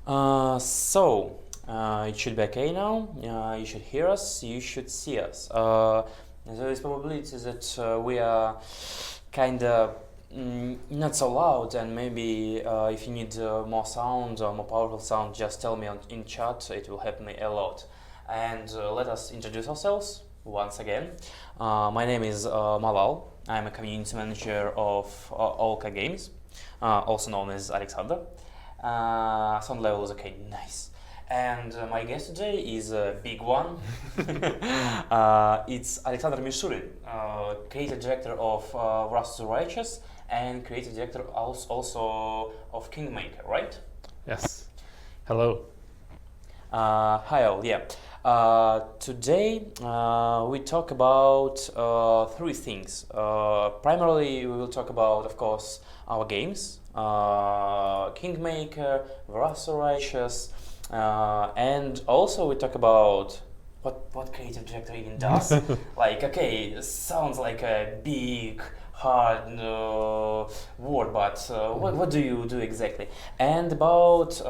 It should be okay now. You should hear us. You should see us. There is probability that we are kind of not so loud, and maybe if you need more sound or more powerful sound, just tell me in chat. It will help me a lot. And let us introduce ourselves once again. My name is Malal. I'm a community manager of Olka Games, also known as Alexander. Sound level is okay, nice. And my guest today is a big one. It's Alexander Mishulin, creative director of Wrath of the Righteous and creative director also of Kingmaker, right? Yes. Hello. Hi all, yeah. Today we talk about three things. Primarily, we will talk about, of course, our games, Kingmaker, Wrath of the Righteous, and also we talk about what creative director even does. Like, okay, sounds like a big, hard word, but what do you do exactly? And about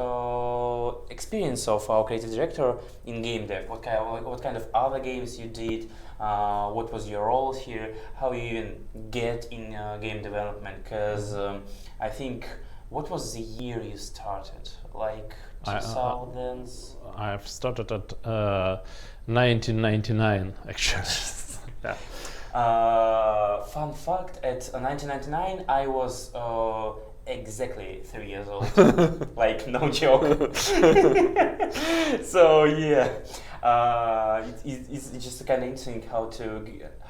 experience of our creative director in game dev. What kind of other games you did? What was your role here? How you even get in game development? Because I think, what was the year you started? Like 2000s? I've started at 1999, actually. Yeah. Fun fact, at 1999 I was exactly 3 years old. Like, no joke. So yeah, it's just kind of interesting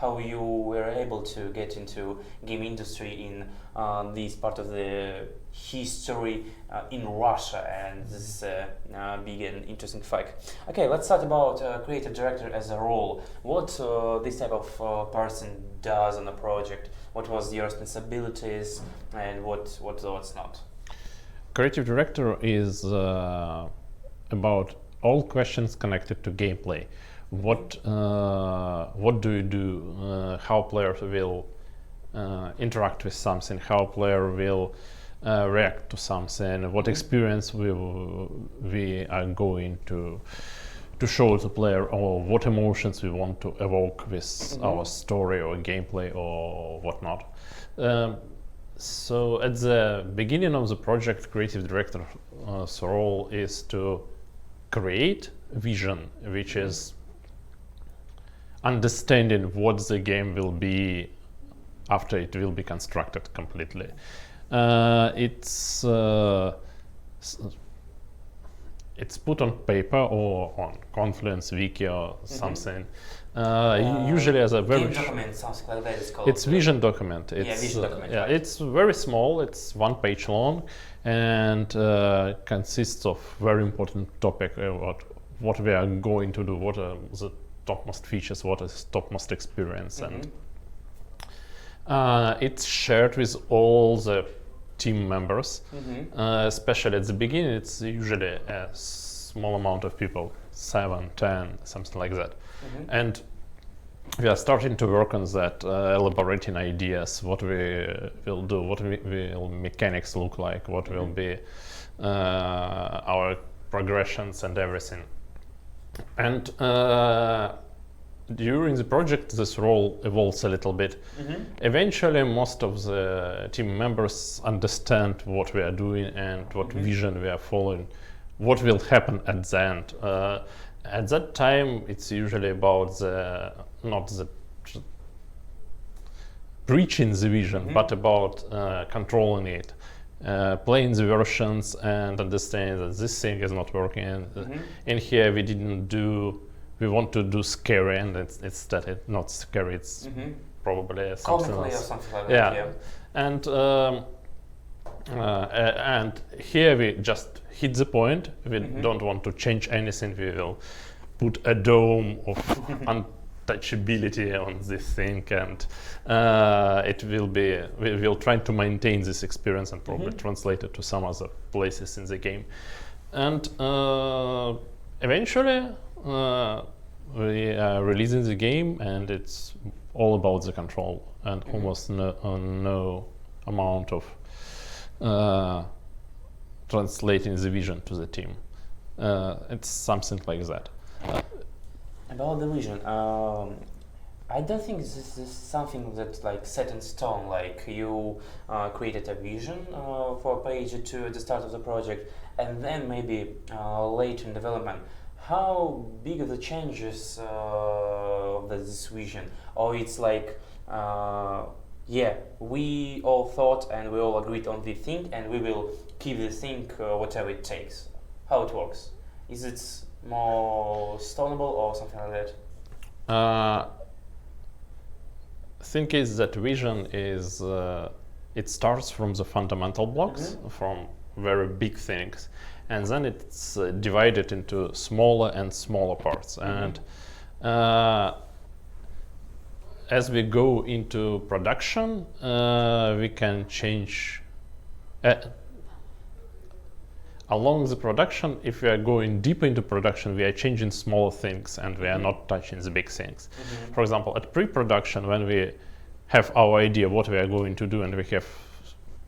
how you were able to get into game industry in this part of the history in Russia, and this is a big and interesting fact. Okay, let's start about creative director as a role. What this type of person does on a project? What was your responsibilities, and what's not? Creative director is about all questions connected to gameplay. What do you do? How players will interact with something? How player will react to something? What experience we are going to show the player, or what emotions we want to evoke with our story or gameplay or whatnot. So at the beginning of the project, creative director's role is to create vision, which is understanding what the game will be after it will be constructed completely. It's put on paper or on Confluence Wiki or something. Usually as a very game document, something like that. It's called. It's vision document. Vision document. Yeah, right. it's very small. It's 1 page long, and consists of very important topic about what we are going to do, what are the topmost features, what is topmost experience, and it's shared with all the team members. Especially at the beginning, it's usually a small amount of people, 7, 10, something like that. And we are starting to work on that, elaborating ideas, what we will do, what will mechanics look like, what will be our progressions and everything. And during the project, this role evolves a little bit. Eventually, most of the team members understand what we are doing and what vision we are following, what will happen at the end. At that time, it's usually about not the preaching the vision, but about controlling it, playing the versions and understanding that this thing is not working. And here we want to do scary, and it's not scary. It's probably something Comically else. or something like Yeah, that. and here we just hit the point. We don't want to change anything. We will put a dome of untouchability on this thing, and it will be. We will try to maintain this experience and probably translate it to some other places in the game, and eventually. We are releasing the game, and it's all about the control, and almost no amount of translating the vision to the team. It's something like that. About the vision, I don't think this is something that's like set in stone. Like you created a vision for a page or two at the start of the project, and then maybe later in development. How big are the changes of this vision? Or it's like, yeah, we all thought and we all agreed on the thing, and we will keep the thing whatever it takes. How it works? Is it more stonable or something like that? Thing is that vision is it starts from the fundamental blocks, from very big things, and then it's divided into smaller and smaller parts. And as we go into production, we can change along the production. If we are going deep into production, we are changing smaller things and we are not touching the big things. For example, at pre-production, when we have our idea what we are going to do and we have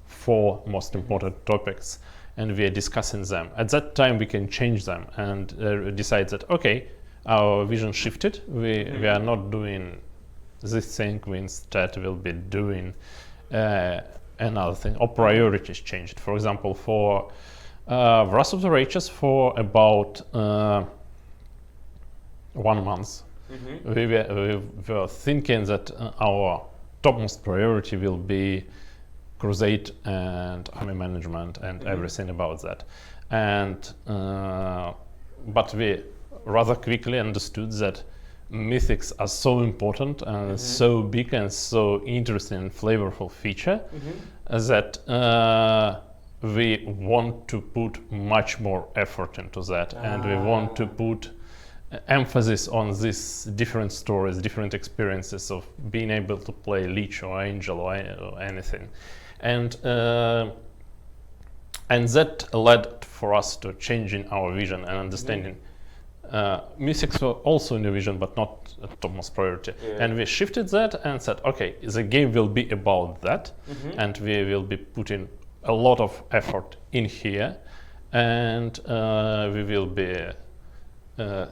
4 most important topics and we are discussing them, at that time we can change them and decide that, okay, our vision shifted, we are not doing this thing, we instead will be doing another thing, or priorities changed. For example, for Wrath of the Righteous, for about 1 month, we were thinking that our topmost priority will be Crusade and army management and everything about that. And but we rather quickly understood that mythics are so important and so big and so interesting and flavorful feature that we want to put much more effort into that, and we want to put emphasis on these different stories, different experiences of being able to play Lich or Angel or anything. And that led for us to changing our vision and understanding. Mythics were also in the vision, but not at topmost priority. And we shifted that and said, okay, the game will be about that, and we will be putting a lot of effort in here, and we will be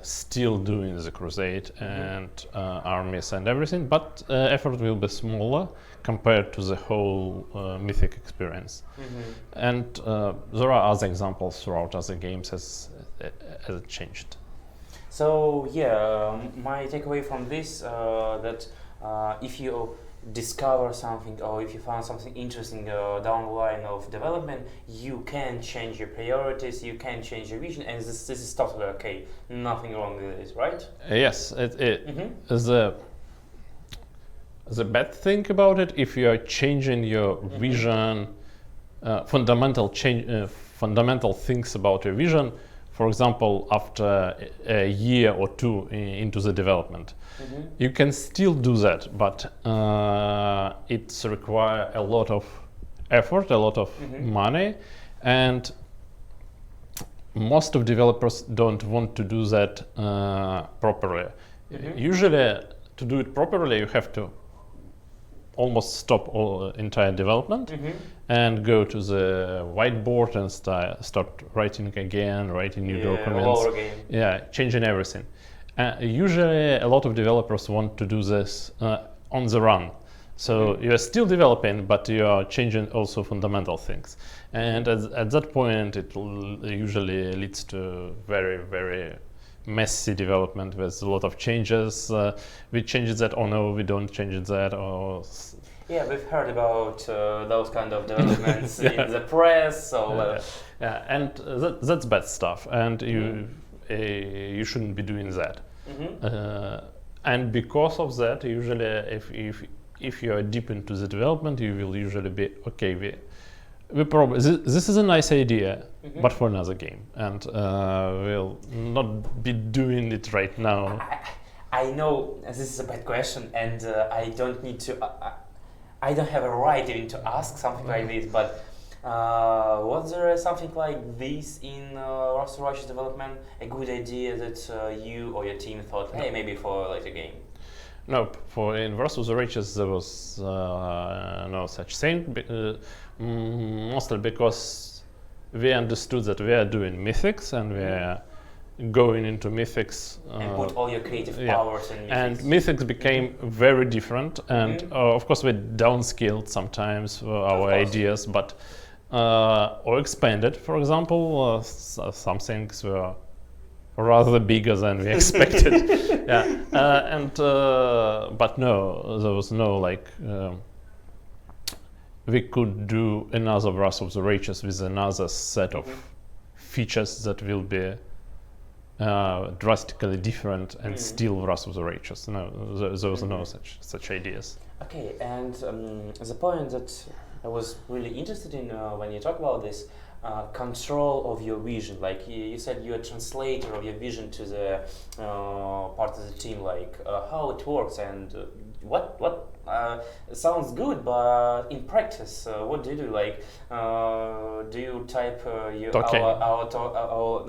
still doing the Crusade and armies and everything, but effort will be smaller compared to the whole Mythic experience. And there are other examples throughout other games as it changed. So yeah, my takeaway from this that if you discover something or if you found something interesting down the line of development, you can change your priorities, you can change your vision, and this is totally okay. Nothing wrong with this, right? Yes, the bad thing about it, if you are changing your vision, fundamental things about your vision, for example, after a year or 2 into the development, you can still do that, but it requires a lot of effort, a lot of money, and most of developers don't want to do that properly. Usually, to do it properly, you have to almost stop all entire development and go to the whiteboard and start writing again, writing new documents. All over again. Yeah, changing everything. Usually, a lot of developers want to do this on the run. So you are still developing, but you are changing also fundamental things. And at that point, it usually leads to very, very messy development with a lot of changes. We change that, or no, we don't change that, or... Yeah, we've heard about those kind of developments in the press. So and that's bad stuff, and you shouldn't be doing that. And because of that, usually, if you are deep into the development, you will usually be okay. We probably this is a nice idea, but for another game, and we'll not be doing it right now. I know this is a bad question, and I don't need to. I don't have a right even to ask something like this. But was there something like this in Wrath of Righteous development? A good idea that you or your team thought, hey, maybe for a later game? No, in Wrath of the Righteous there was no such thing. Mostly because we understood that we are doing mythics and we are going into mythics. And put all your creative yeah. powers in mythics. And mythics became very different, and of course we downscaled sometimes our ideas, but or expanded. For example, some things were rather bigger than we expected. Yeah, but no, there was no like. We could do another Wrath of the Righteous with another set of features that will be drastically different and still Wrath of the Righteous. No, there was no such ideas. Okay, and the point that I was really interested in when you talk about this control of your vision, like you said, you're a translator of your vision to the part of the team, like how it works and what sounds good, but in practice, what do you do? Like, do you type our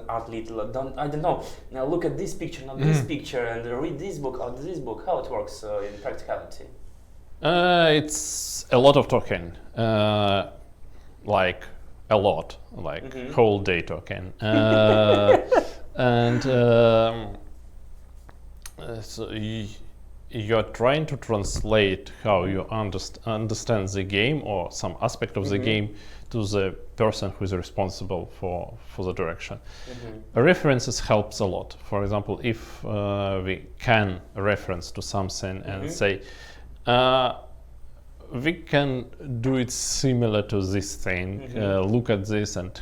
athlete? I don't know. Now look at this picture, not this picture, and read this book, or this book. How it works in practicality? It's a lot of talking, like a lot, like whole day talking, and so you're trying to translate how you understand the game or some aspect of the game to the person who is responsible for the direction. References helps a lot. For example, if we can reference to something and say, we can do it similar to this thing, look at this and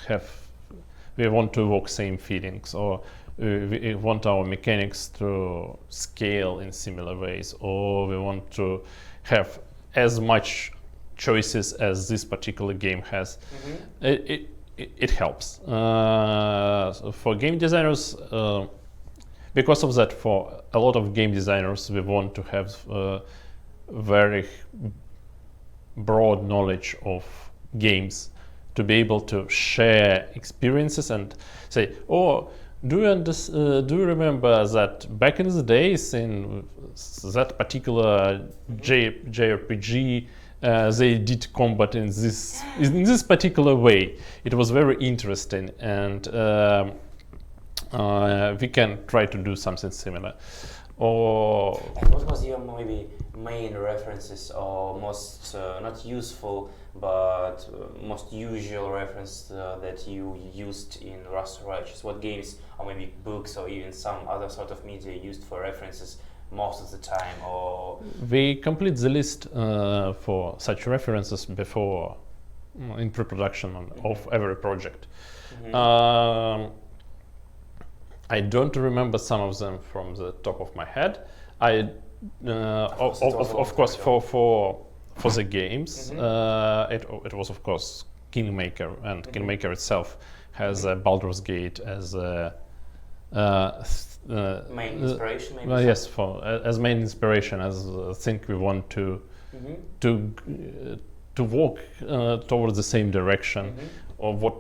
we want to evoke same feelings, or we want our mechanics to scale in similar ways, or we want to have as much choices as this particular game has. It helps. For game designers, because of that, for a lot of game designers, we want to have very broad knowledge of games to be able to share experiences and say, oh, do you remember that back in the days in that particular JRPG they did combat in this particular way? It was very interesting, and we can try to do something similar. Or and what was your maybe main references or most not useful but most usual reference that you used in Wrath of the Righteous? What games or maybe books or even some other sort of media used for references most of the time? Or we complete the list for such references before in pre-production of every project. I don't remember some of them from the top of my head. Of course, for the games, it was of course Kingmaker, and Kingmaker itself has Baldur's Gate as a main inspiration, maybe. Yes, as main inspiration, as I think we want to walk towards the same direction of what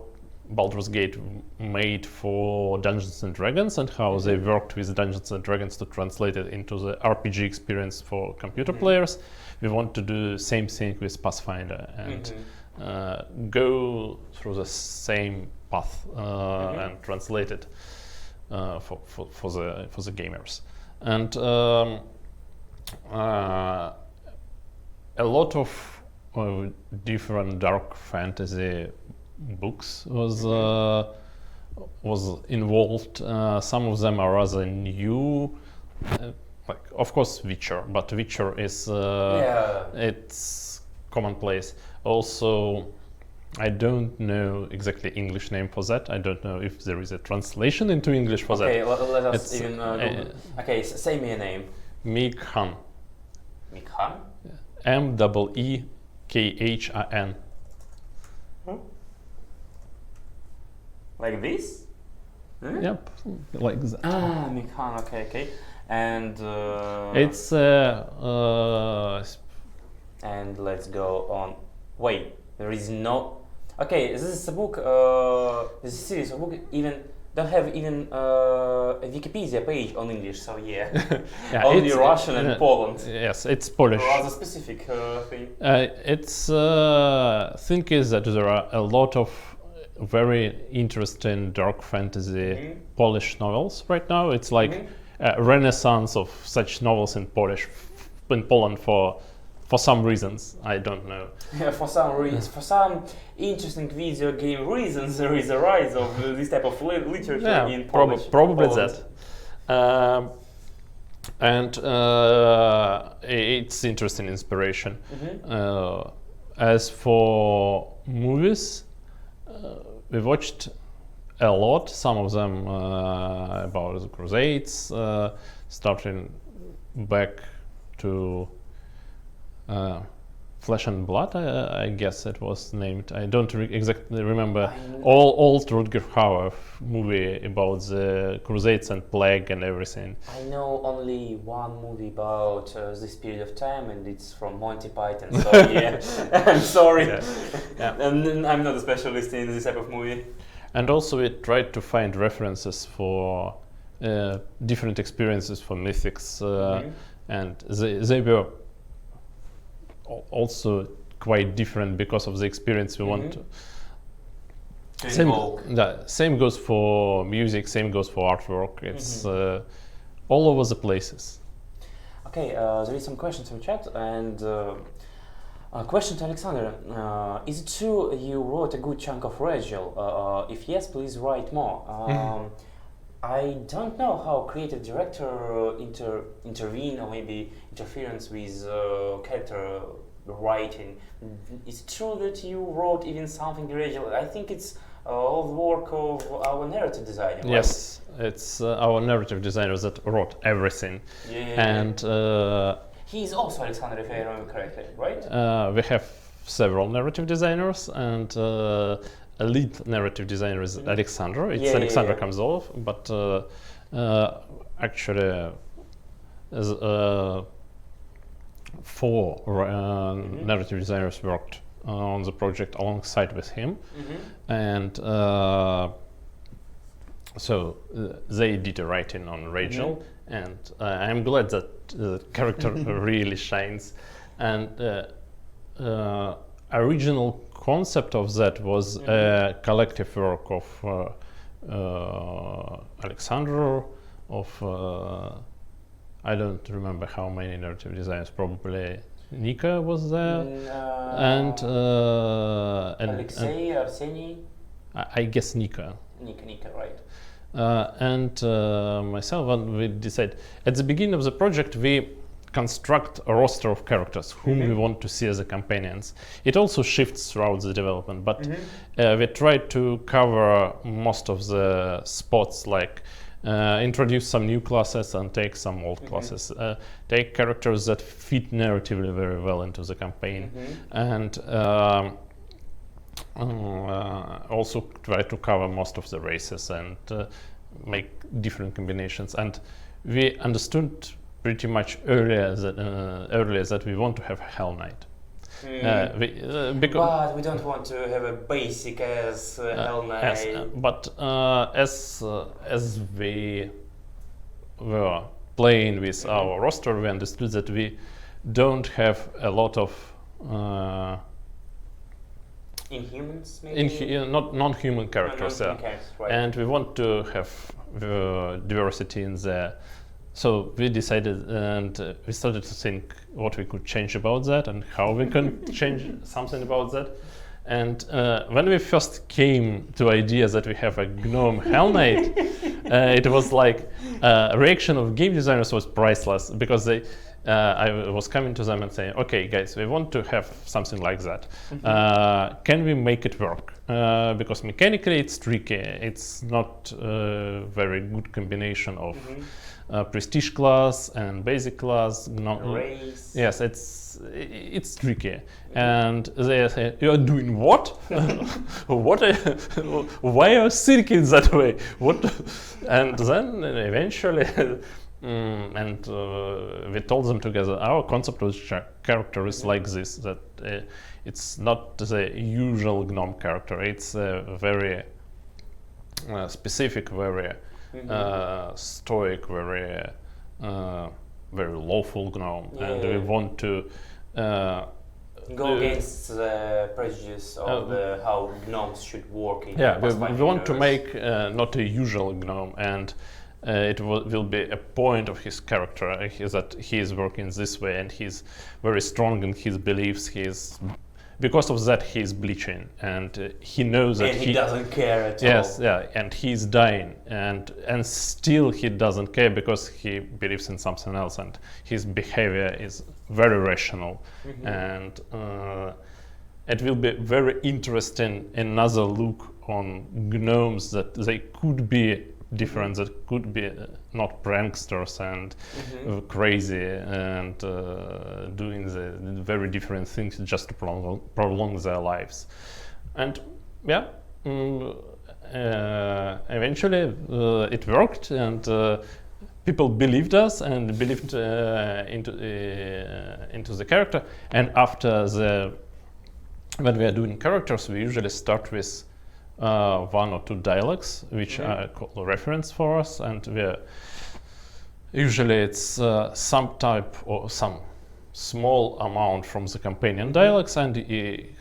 Baldur's Gate made for Dungeons and Dragons, and how they worked with Dungeons and Dragons to translate it into the RPG experience for computer players. We want to do the same thing with Pathfinder and go through the same path and translate it for the gamers. And a lot of different dark fantasy books was involved. Some of them are rather new, like of course Witcher, but Witcher is it's commonplace. Also, I don't know exactly English name for that. I don't know if there is a translation into English for that. Okay, let us even okay, say me a name. Meekhan. Meekhan? Meekhan. Like this? Yep, like that. Ah, Meekhan, okay. And it's and let's go on. Wait, there is no. Okay, this is a book. This is a series of book. Even don't have even a Wikipedia page on English. So yeah, only Russian and Poland. Yes, it's Polish. Rather specific thing. It's thing is that there are a lot of very interesting dark fantasy Polish novels right now. It's like a renaissance of such novels in Polish in Poland for some reasons. I don't know. Yeah, for some interesting video game reasons, there is a rise of this type of literature in Polish. Probably Poland. that. And it's interesting inspiration. As for movies, we watched a lot. Some of them about the Crusades, starting back to Flesh and Blood, I guess it was named. I don't exactly remember. Old Rutger Hauer movie about the Crusades and plague and everything. I know only one movie about this period of time, and it's from Monty Python. So yeah, I'm sorry. Yeah. And I'm not a specialist in this type of movie. And also we tried to find references for different experiences for mythics, and they were also quite different because of the experience we want to. Same goes for music, same goes for artwork. It's all over the places. Okay, there is some questions from chat, and a question to Alexander. Is it true you wrote a good chunk of Rachel? If yes, please write more. I don't know how creative director intervene or maybe interference with character writing. Is it true that you wrote even something original? I think it's all the work of our narrative designer. Right? Yes, it's our narrative designer that wrote everything. And he's also Alexander, if I remember correctly, right? We have several narrative designers, and a lead narrative designer is Alexander. It's Alexander Kamzolov, but actually, four narrative designers worked on the project alongside with him, and so they did a writing on Rachel, and I'm glad that the character really shines. And original concept of that was a collective work of Alexander, of I don't remember how many narrative designers, probably Nika was there, and Alexei, Arseny? I guess Nika, right. and myself, and we decided at the beginning of the project we construct a roster of characters whom we want to see as the companions. It also shifts throughout the development, but we tried to cover most of the spots, like introduce some new classes and take some old classes, take characters that fit narratively very well into the campaign, and also try to cover most of the races and make different combinations. And we understood pretty much earlier that we want to have a Hell Knight. But we don't want to have a basic as Hell Knight. But as we were playing with our roster, we understood that we don't have a lot of Inhumans, maybe? not non-human characters, right. And we want to have diversity in there. So we decided, and we started to think what we could change about that and how we can change something about that. And when we first came to idea that we have a gnome Hell Knight, it was like reaction of game designers was priceless, because they I was coming to them and saying, okay guys, we want to have something like that. Can we make it work? Because mechanically it's tricky. It's not a very good combination of prestige class and basic class. Race. Yes, it's tricky. And they say, you are doing what? What? Why are you thinking that way? What? And then eventually, we told them together, our concept of character is like this, that it's not the usual gnome character. It's a very specific, very stoic, very lawful gnome, and we want to go against the prejudice of how gnomes should work in yeah, Pathfinder we want to universe. make not a usual gnome, and it will be a point of his character that he is working this way, and he's very strong in his beliefs. Because of that he is bleaching, and he knows that And he doesn't care at yes, all. yeah, and he's dying, and still he doesn't care because he believes in something else, and his behavior is very rational, and it will be very interesting another look on gnomes, that they could be different, that could be not pranksters and crazy and doing the very different things just to prolong their lives. And yeah, eventually it worked, and people believed us and believed into the character. And after when we are doing characters, we usually start with one or two dialogues which are called reference for us, and usually it's some type or some small amount from the companion dialogues and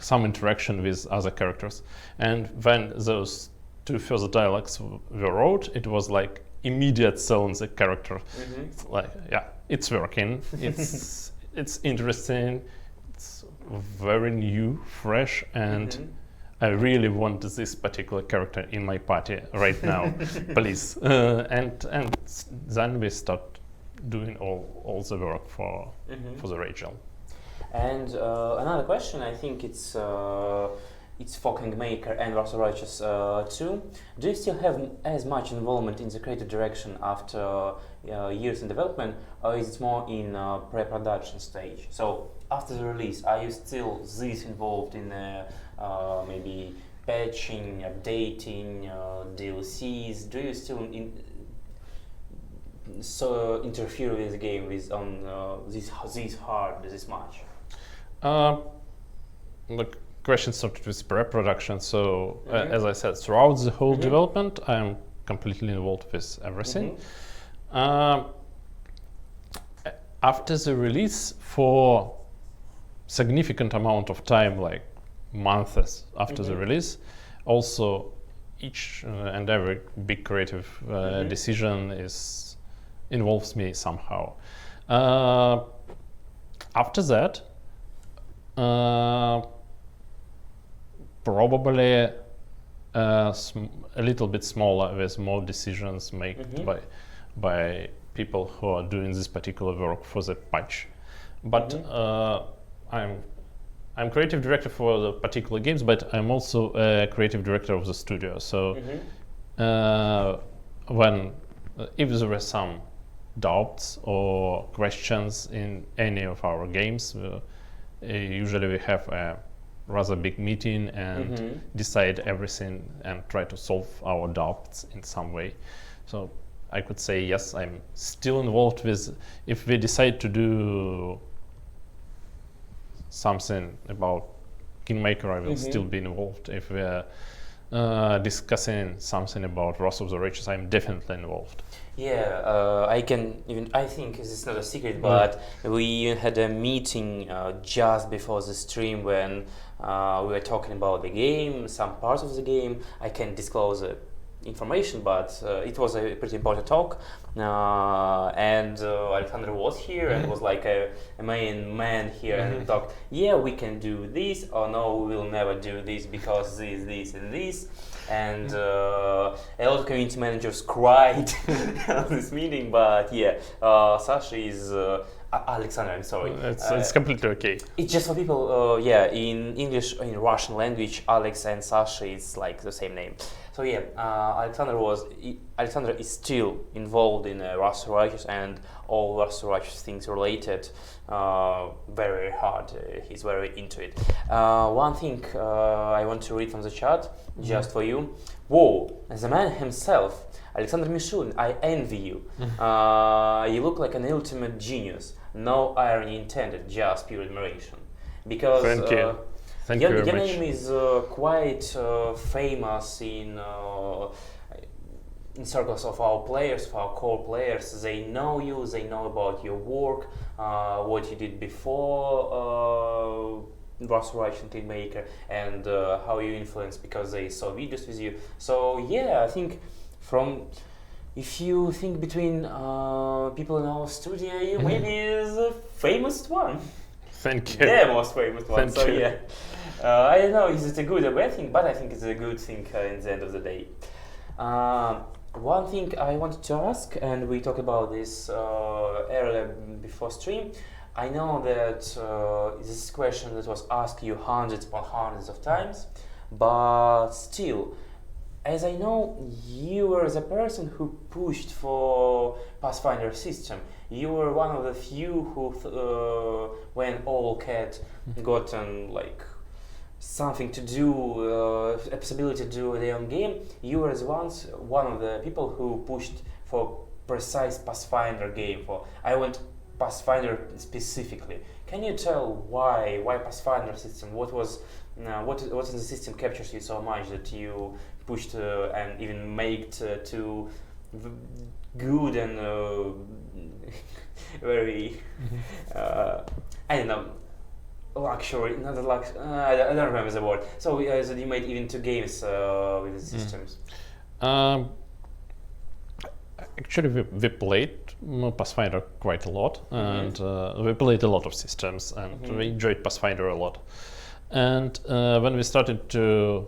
some interaction with other characters. And when those two further dialogues were wrote, it was like immediate sell on the character. It's like, yeah, it's working, it's interesting, it's very new, fresh, and I really want this particular character in my party right now, please. And then we start doing all the work for the Rachel. And another question, I think it's for Kingmaker and Russell Righteous too. Do you still have as much involvement in the creative direction after years in development, or is it more in pre-production stage? So after the release, are you still this involved in maybe patching, updating, DLCs? Do you still interfere with the game with this hard this much? The question started with pre-production. So as I said, throughout the whole development, I am completely involved with everything. After the release, for significant amount of time, like months after the release, also each and every big creative decision involves me somehow. After that, probably a little bit smaller, with more decisions made by people who are doing this particular work for the patch. But I'm creative director for the particular games, but I'm also a creative director of the studio. So if there were some doubts or questions in any of our games, usually we have a rather big meeting and decide everything and try to solve our doubts in some way. So I could say yes, I'm still involved with. If we decide to do something about Kingmaker, I will still be involved. If we're discussing something about Wrath of the Righteous, I'm definitely involved. Yeah, I think this is not a secret, but we had a meeting just before the stream when we were talking about the game, some parts of the game. I can't disclose information, but it was a pretty important talk, and Alexander was here and was like a main man here, and we talked, yeah, we can do this, or no, we will never do this because this and this, and a lot of community managers cried at this meeting, but yeah, Sasha is Alexander, I'm sorry. It's completely okay. It's just for people, in English, in Russian language, Alex and Sasha is like the same name. So yeah, Alexander is still involved in Wrath of Righteous and all Wrath of Righteous things related very hard. He's very into it. One thing I want to read from the chat, just for you. Whoa, the man himself, Alexander Mishulin, I envy you. You look like an ultimate genius. No irony intended, just pure admiration. Because Thank you. Thank you very your much. name is quite famous in circles of our players, of our core players. They know you, they know about your work, what you did before was Russian team maker and how you influence because they saw videos with you. So yeah, I think if you think between people in our studio, you maybe is the famous one. Thank you. The most famous one. Thank So you. yeah, I don't know is it a good or bad thing, but I think it's a good thing in the end of the day. One thing I wanted to ask, and we talked about this earlier before stream. I know that this question that was asked you hundreds upon hundreds of times, but still, as I know, you were the person who pushed for Pathfinder system. You were one of the few who, when all cat gotten like something to do, possibility to do their own game, you were one of the people who pushed for precise Pathfinder game. For I want Pathfinder specifically. Can you tell why Pathfinder system? What in the system captures you so much that you pushed and even made to good and very I don't know, luxury, not a I don't remember the word. So that you made even 2 games with the systems. Actually, we played Pathfinder quite a lot, and we played a lot of systems, and we enjoyed Pathfinder a lot. And when we started to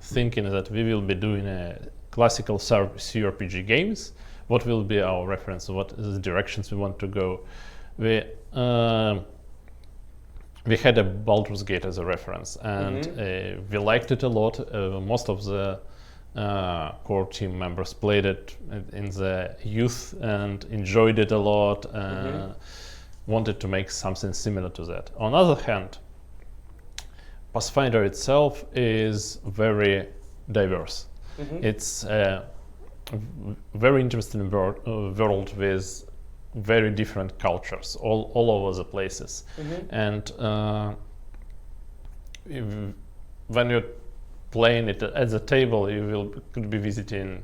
thinking that we will be doing a classical CRPG games, what will be our reference, what is the directions we want to go, we had a Baldur's Gate as a reference, and we liked it a lot. Most of the core team members played it in the youth and enjoyed it a lot, wanted to make something similar to that. On the other hand, Pathfinder itself is very diverse. It's a very interesting world with very different cultures all over the places. And when you're playing it at the table, could be visiting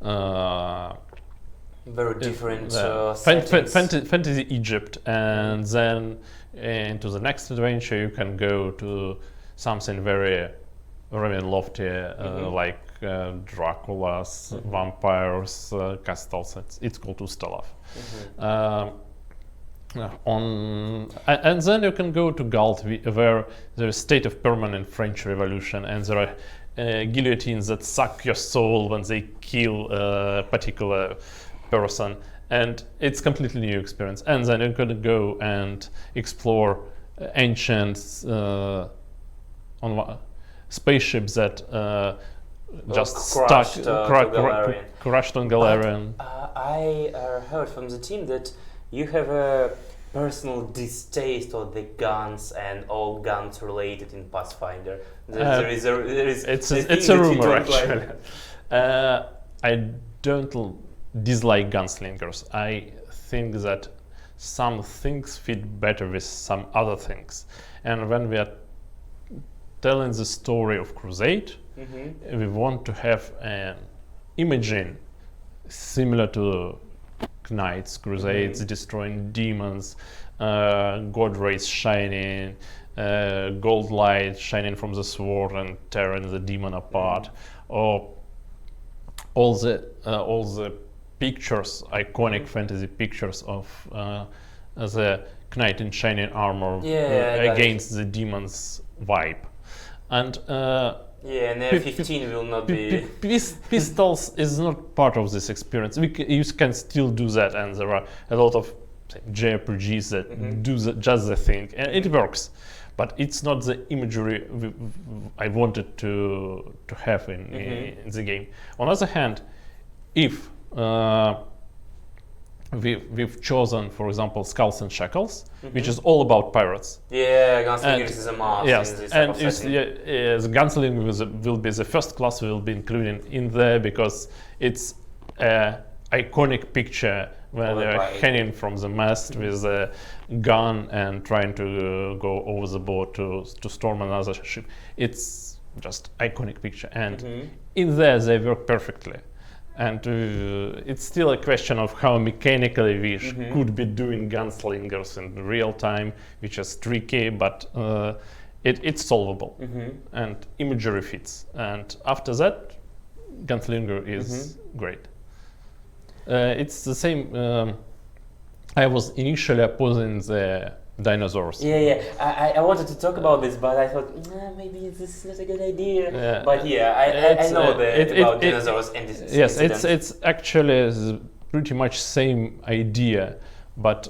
very different fantasy Egypt, and then into the next adventure you can go to something very lofty, like Dracula's, vampires, castles. It's called Ustalav. And then you can go to Galt, where there is state of permanent French Revolution, and there are guillotines that suck your soul when they kill a particular person, and it's completely new experience. And then you can go and explore ancient spaceships that just crashed on Galarian. I heard from the team that you have a personal distaste of the guns and all guns related in Pathfinder. It's a rumor, actually. I don't dislike gunslingers. I think that some things fit better with some other things. And when we are telling the story of Crusade, we want to have an imaging similar to Knights, Crusades, destroying demons, god rays shining, gold light shining from the sword and tearing the demon apart, or all the pictures, iconic fantasy pictures of the knight in shining armor against the demon's vibe. And and F-15 will not be... Pistols is not part of this experience. You can still do that, and there are a lot of JRPGs that do just the thing, and it works. But it's not the imagery I wanted to have in the game. On the other hand, if we've chosen, for example, Skulls and Shackles, which is all about pirates. Yeah, Gunslingers is a must. Yes, in this and setting. the Gunslinger will be the first class we will be including in there, because it's an iconic picture when they're hanging from the mast with a gun and trying to go over the board to storm another ship. It's just iconic picture, and in there they work perfectly. And it's still a question of how mechanically we could be doing gunslingers in real time, which is tricky, but it's solvable, Mm-hmm. and imagery fits. And after that, Gunslinger is great. It's the same. I was initially opposing the dinosaurs. Yeah. I wanted to talk about this, but I thought maybe this is not a good idea. Yeah. But yeah, I know about dinosaurs and this Yes, incident. it's actually pretty much same idea, but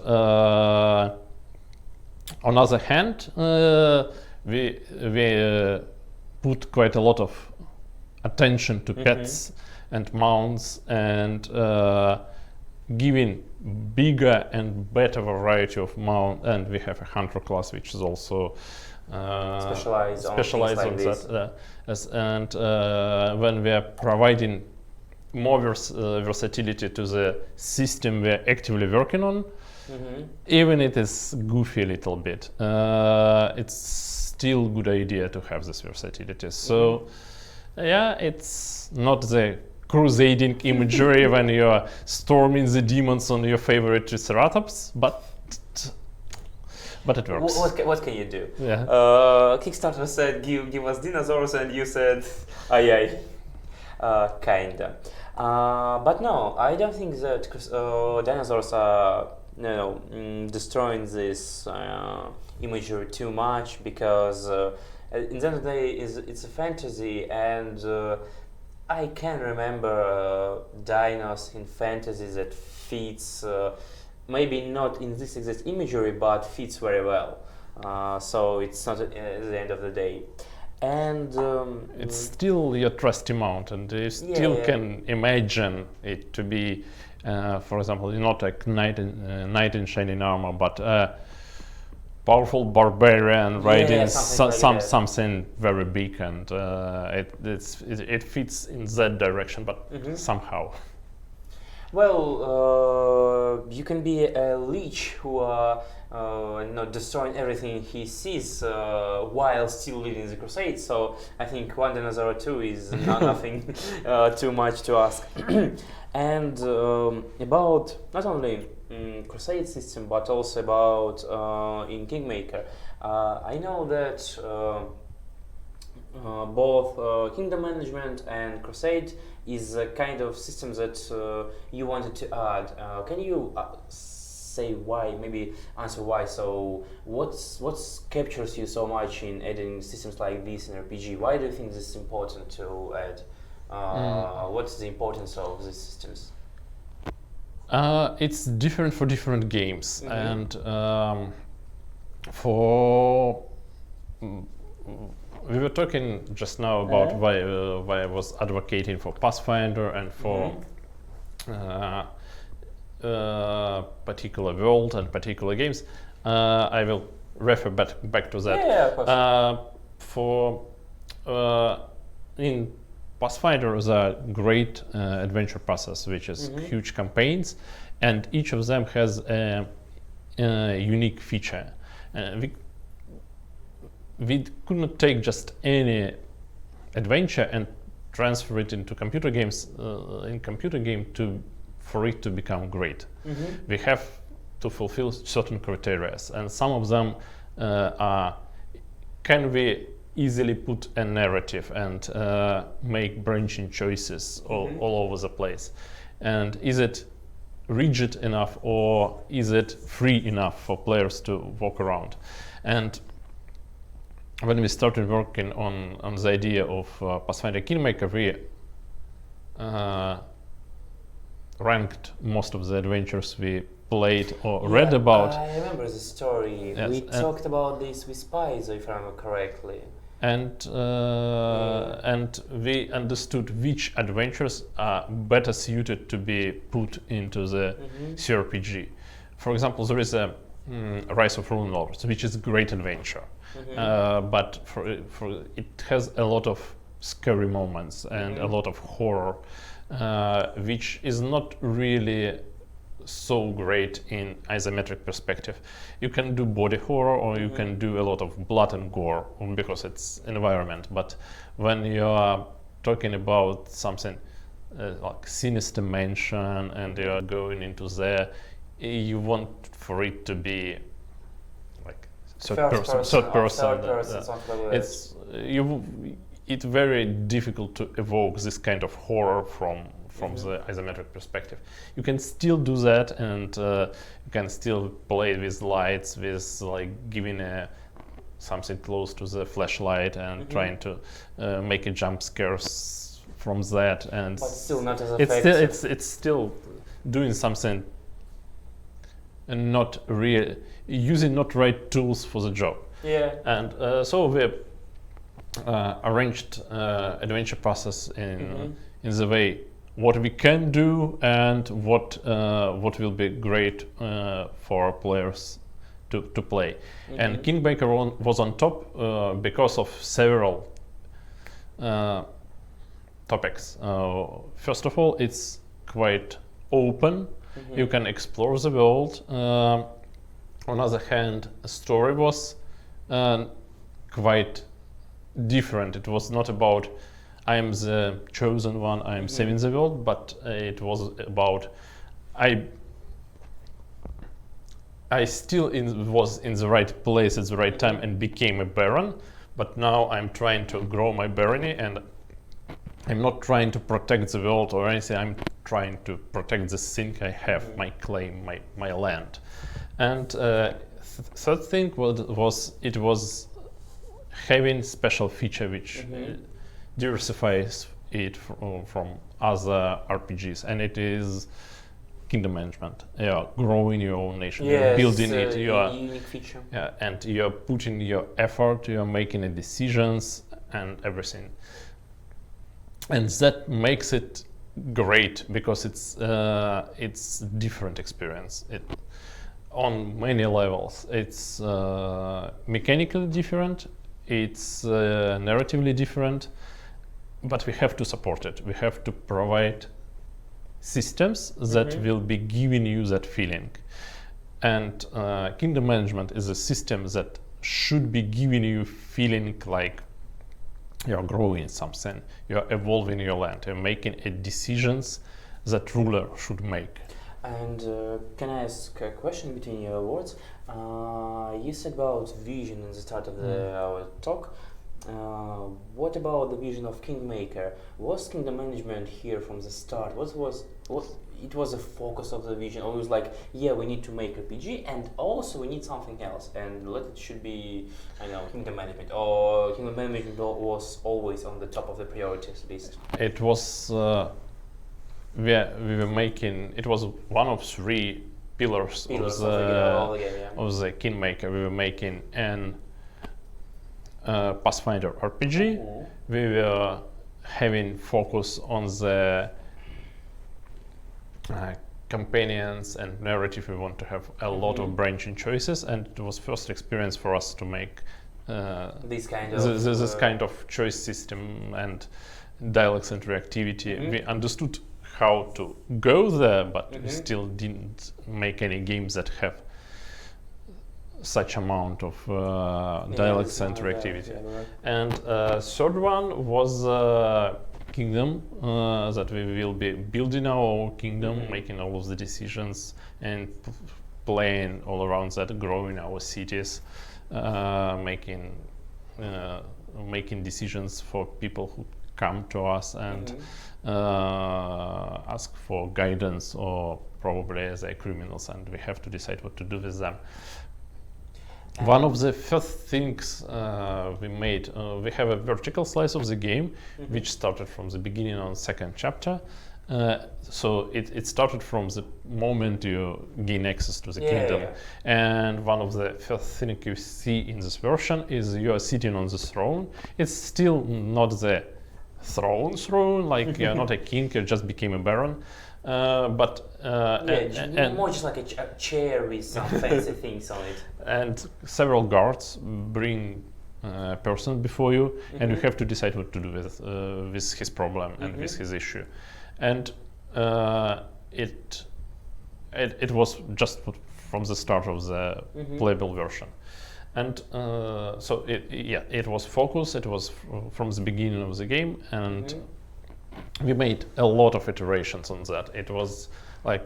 on other hand, we put quite a lot of attention to pets and mounts and giving bigger and better variety of mount, and we have a hunter class which is also Specialized on things like this. that. Yes, and when we are providing more versatility to the system we are actively working on, even it is goofy a little bit, it's still a good idea to have this versatility. So yeah, it's not the crusading imagery when you are storming the demons on your favorite Triceratops, but it works. What can you do? Yeah. Kickstarter said give us dinosaurs, and you said aye. Kinda. But no, I don't think that dinosaurs are destroying this imagery too much, because in the end of the day it's a fantasy, and I can remember dinos in fantasy that fits maybe not in this exact imagery, but fits very well. So it's not at the end of the day. And it's still your trusty mount, and you still can imagine it to be, for example, not like knight in shining armor, but powerful barbarian riding something very big, and it fits in that direction, but somehow. Well, you can be a leech who are destroying everything he sees while still leading the crusade. So I think one dinosaur or two is nothing too much to ask. And about not only crusade system, but also about in Kingmaker, I know that both kingdom management and crusade is a kind of system that you wanted to add. Can you say why? Maybe answer why. So what's captures you so much in adding systems like this in RPG? Why do you think this is important to add? What's the importance of these systems? It's different for different games, and for we were talking just now about why I was advocating for Pathfinder and for particular world and particular games. I will refer back to that. Yeah, of course. In Pathfinder is a great adventure process, which is huge campaigns, and each of them has a unique feature. We could not take just any adventure and transfer it into computer games. In computer game for it to become great, we have to fulfill certain criteria, and some of them can we easily put a narrative and make branching choices all over the place, and is it rigid enough or is it free enough for players to walk around? And when we started working on the idea of Pathfinder Kingmaker, we ranked most of the adventures we played or read about. I remember the story. Yes, we talked about this with Spies, if I remember correctly. And we understood which adventures are better suited to be put into the CRPG. For example, there is a Rise of Rune Lords, which is a great adventure, but for it has a lot of scary moments and a lot of horror, which is not really so great in isometric perspective. You can do body horror, or you can do a lot of blood and gore because it's environment. But when you are talking about something like sinister mansion and you are going into there, you want for it to be like third person. something like that. It's very difficult to evoke this kind of horror from the isometric perspective. You can still do that, and you can still play with lights, with like giving something close to the flashlight and trying to make a jump scares from that, and but still not as effective. It's still doing something and not real, using not right tools for the job. Yeah. And so we arranged adventure process in the way what we can do and what will be great for players to play. And Kingmaker was on top because of several topics. First of all, it's quite open. You can explore the world. On the other hand, the story was quite different. It was not about I am the chosen one, I am saving the world, but it was about I still was in the right place at the right time and became a baron, but now I'm trying to grow my barony, and I'm not trying to protect the world or anything. I'm trying to protect the thing I have, my claim, my land. And third thing was having special feature which diversifies it from other RPGs, and it is kingdom management. You're growing your own nation, you're building it, you're unique feature. Yeah, and you're putting your effort, you're making the decisions and everything. And that makes it great because it's different experience. On many levels, it's mechanically different, it's narratively different, but we have to support it. We have to provide systems that will be giving you that feeling. And kingdom management is a system that should be giving you feeling like you're growing something, you're evolving your land, you're making decisions that ruler should make. And can I ask a question between your words? You said about vision in the start of our talk. What about the vision of Kingmaker? Was kingdom management here from the start? What it was a focus of the vision? Or it was like, yeah, we need to make RPG, and also we need something else, and it should be, I know, kingdom management. Or kingdom management was always on the top of the priorities list. It was we were making. It was one of three pillars of the Kingmaker. We were making an Pathfinder RPG. We were having focus on the companions and narrative. We want to have a lot of branching choices, and it was first experience for us to make this kind of choice system and dialogues interactivity. We understood how to go there, but we still didn't make any games that have such amount of dialects and interactivity. And third one was kingdom, that we will be building our own kingdom, making all of the decisions and playing all around that, growing our cities, making decisions for people who come to us and ask for guidance, or probably as criminals, and we have to decide what to do with them. One of the first things we made, we have a vertical slice of the game, which started from the beginning on second chapter. So it started from the moment you gain access to the kingdom. And one of the first things you see in this version is you are sitting on the throne. It's still not the throne, like you're not a king, you just became a baron. But more just like a chair with some fancy things on it. And several guards bring a person before you, and you have to decide what to do with his problem and with his issue. And it was just from the start of the playable version. And so it was focused. It was from the beginning of the game, and we made a lot of iterations on that. It was like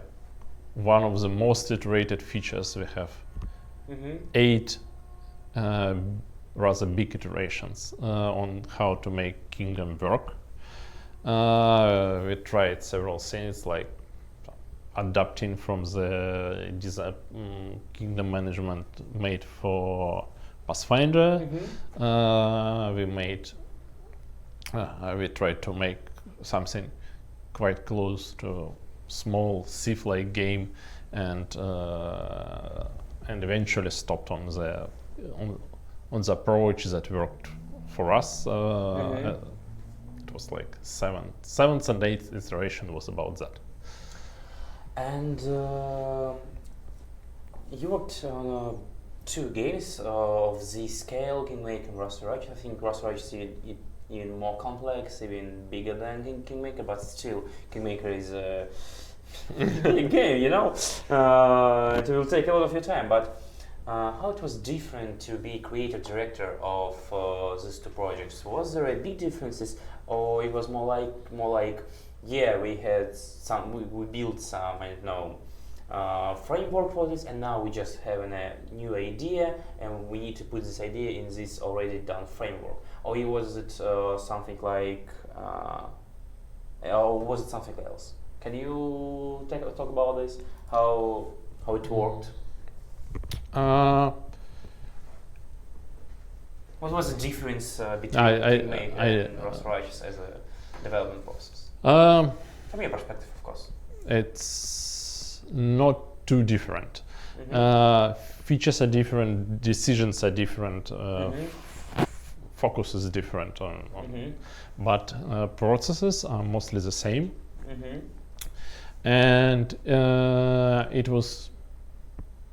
one of the most iterated features we have. 8 rather big iterations on how to make Kingdom work. We tried several things like adapting from the kingdom management made for Pathfinder. We tried to make something quite close to small Civ-like game, and eventually stopped on the approach that worked for us. It was like seventh and eighth iteration was about that. And you worked on 2 games of this scale, Kingmaker and Resurrection. I think Resurrection is even more complex, even bigger than Kingmaker, but still, Kingmaker is a big game, you know? It will take a lot of your time, but how it was different to be creative director of these 2 projects? Was there a big differences, or it was more like yeah, we had we built some, I don't know, framework for this, and now we just have a new idea, and we need to put this idea in this already done framework? Or was it something like, or was it something else? Can you talk about this? How it worked? What was the difference between Kingmaker and Righteous as a development process? From your perspective, of course. It's not too different. Features are different, decisions are different, focus is different but processes are mostly the same. And it was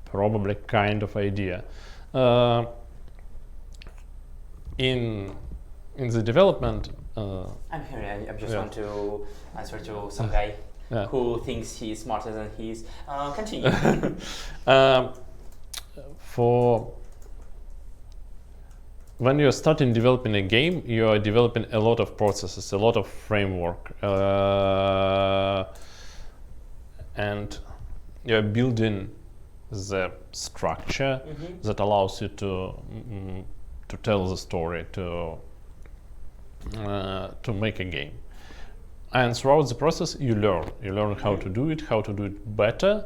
probably kind of idea. In the development, I'm here. I just want to answer to some guy who thinks he's smarter than he is. Continue. For when you're starting developing a game, you are developing a lot of processes, a lot of framework, and you're building the structure that allows you to tell the story, to make a game. And throughout the process you learn how to do it better.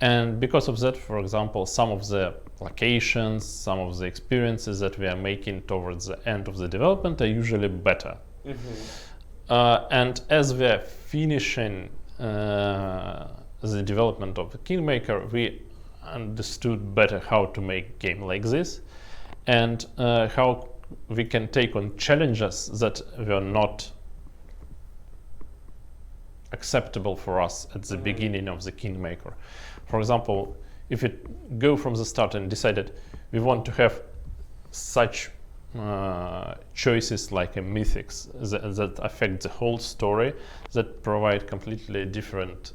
And because of that, for example, some of the locations, some of the experiences that we are making towards the end of the development are usually better. And as we are finishing the development of the Kingmaker, we understood better how to make a game like this, and how we can take on challenges that were not acceptable for us at the beginning of the Kingmaker. For example, if we go from the start and decided we want to have such choices like a mythics that affect the whole story, that provide completely different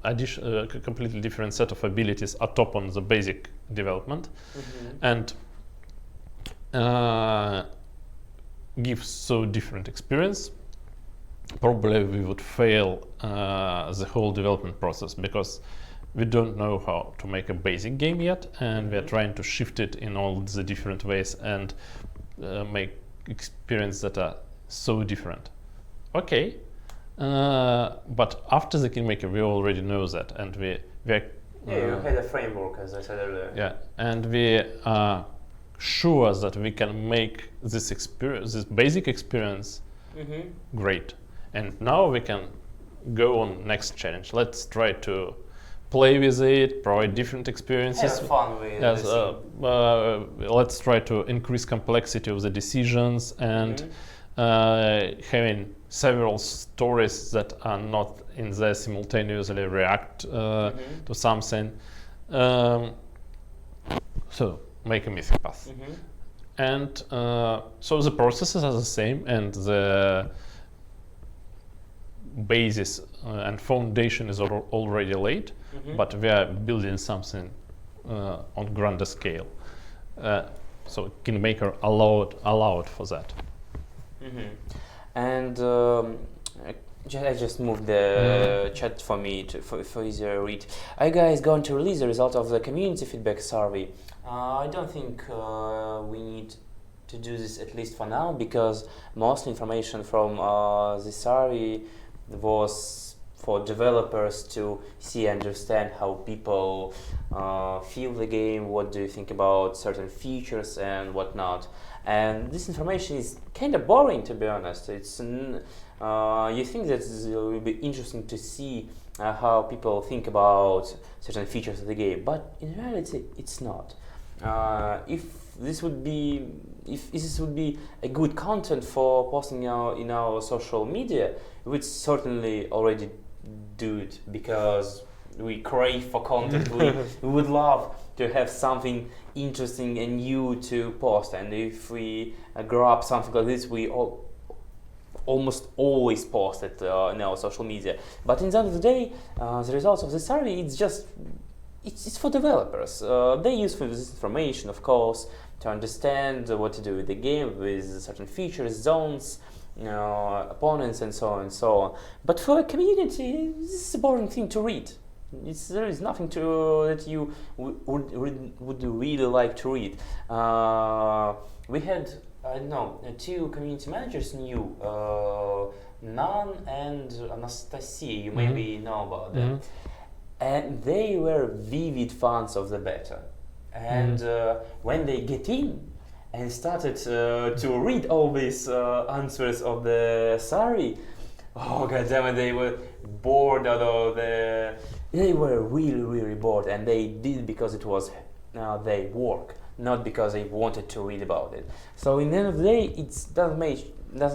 completely different set of abilities atop on the basic development, and give so different experience, probably we would fail the whole development process, because we don't know how to make a basic game yet, and we are trying to shift it in all the different ways and make experience that are so different. Okay, but after the Kingmaker we already know that, and we you had a framework, as I said earlier. Yeah, and we are sure that we can make this experience, this basic experience, great. And now we can go on next challenge. Let's try to play with it, provide different experiences. Have fun with yes, this. let's try to increase complexity of the decisions, and having several stories that are not in there simultaneously react to something. So make a mythic path. And so the processes are the same, and the basis and foundation is already laid, but we are building something on grander scale. So Kingmaker allowed for that. And I just moved the chat for me for easier read. Are you guys going to release the result of the community feedback survey? I don't think we need to do this, at least for now, because most information from the survey was for developers to see and understand how people feel the game, what do you think about certain features and whatnot. And this information is kind of boring, to be honest. It's you think that it will be interesting to see how people think about certain features of the game, but in reality, it's not. If this would be a good content for posting in our social media, we would certainly already do it, because we crave for content. We would love to have something interesting and new to post, and if we grow up something like this, we almost always post it in our social media. But in the end of the day, the results of the survey, it's for developers. They use this information, of course, to understand what to do with the game, with certain features, zones, opponents, and so on and so on. But for a community, this is a boring thing to read. There is nothing that you would really like to read. We had, I don't know, two community managers new, Nan and Anastasia. You maybe know about them. And they were vivid fans of the beta. And when they get in and started to read all these answers of the survey, oh goddammit, they were bored out of the... They were really, really bored, and they did it because it was their work, not because they wanted to read about it. So in the end of the day, it does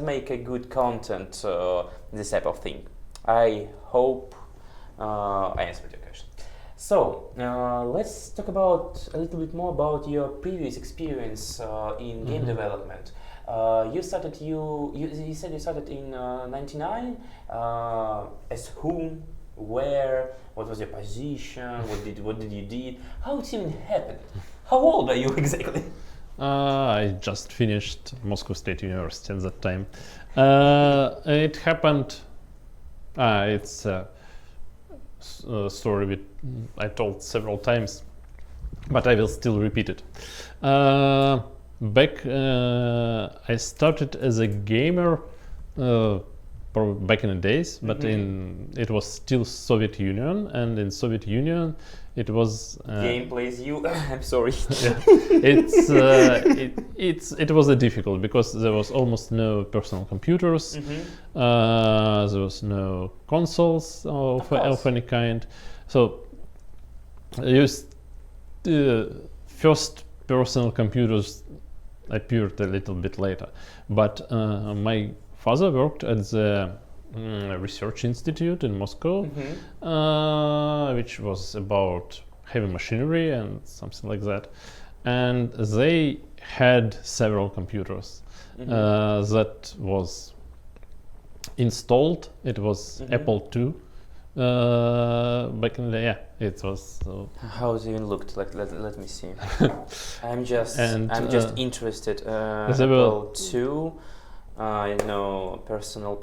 make a good content, this type of thing. I hope I answered your question. So let's talk about a little bit more about your previous experience in game development. You said you started in '99. As whom, where, what was your position, what did you did, how it even happened? How old are you exactly? I just finished Moscow State University at that time. It happened. It's a story I told several times, but I will still repeat it. Back, I started as a gamer back in the days, but it was still Soviet Union, and in Soviet Union it was game plays you. I'm sorry. It was difficult because there was almost no personal computers. There was no consoles of any kind. So first personal computers appeared a little bit later, but my father worked at the research institute in Moscow, which was about heavy machinery and something like that, and they had several computers that was installed. It was Apple II. Back in the it was. How it even looked like? Let me see. I'm just interested. Apple II. I know personal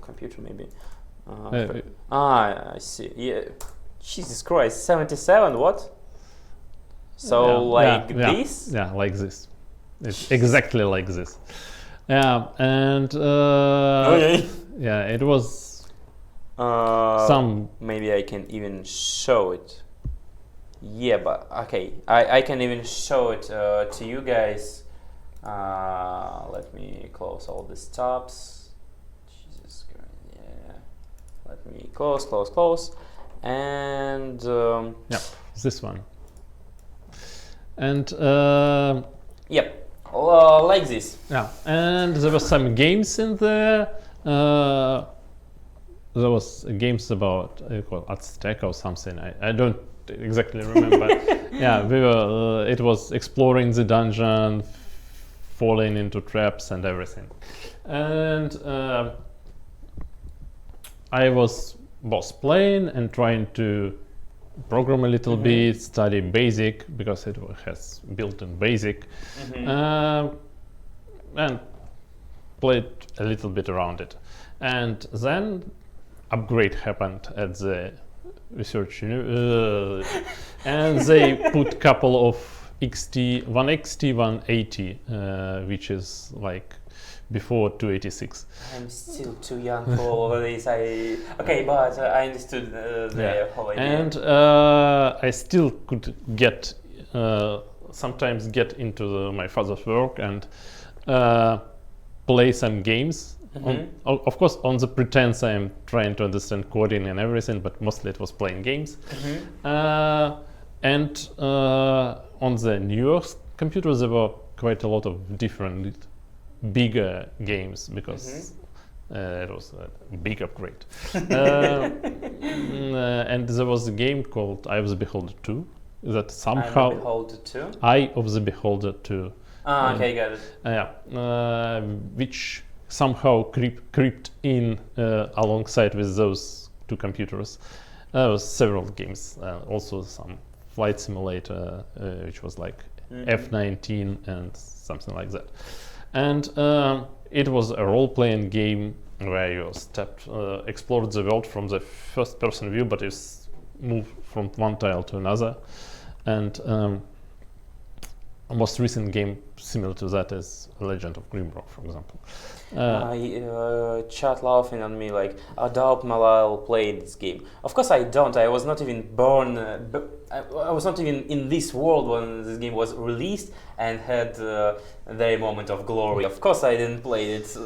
computer maybe. I see. Yeah. Jesus Christ, 77. What? So this? Yeah, like this. It's exactly like this. Yeah, and yeah, it was some. Maybe I can even show it. Yeah, but okay, I can even show it to you guys. Let me close all these tabs. Jesus Christ, yeah. Let me close, and yeah, this one. And yep, like this. Yeah, and there were some games in there. There was games about Aztec or something. I don't exactly remember. Yeah, we were. It was exploring the dungeon, falling into traps and everything. And I was both playing and trying to program a little bit, study BASIC because it has built-in BASIC, and played a little bit around it. And then upgrade happened at the research and they put couple of one XT, 180, which is like before 286. I'm still too young for all of this. Okay, but I understood the whole idea. And I still could get sometimes get into my father's work and play some games. Of course, on the pretense I'm trying to understand coding and everything, but mostly it was playing games. And on the newer computers, there were quite a lot of different bigger games because it was a big upgrade. And there was a game called Eye of the Beholder 2 that somehow... Eye of the Beholder 2? Eye of the Beholder 2. Okay, got it. Which somehow creeped in alongside with those two computers. There was several games, also some flight simulator, which was like F-19 and something like that. And it was a role-playing game where you explored the world from the first-person view, but you move from one tile to another. And a most recent game similar to that is Legend of Grimrock, for example. Chat laughing on me like, I doubt Malal played this game. Of course I don't. I was not even born. I was not even in this world when this game was released and had their moment of glory. Of course I didn't play it.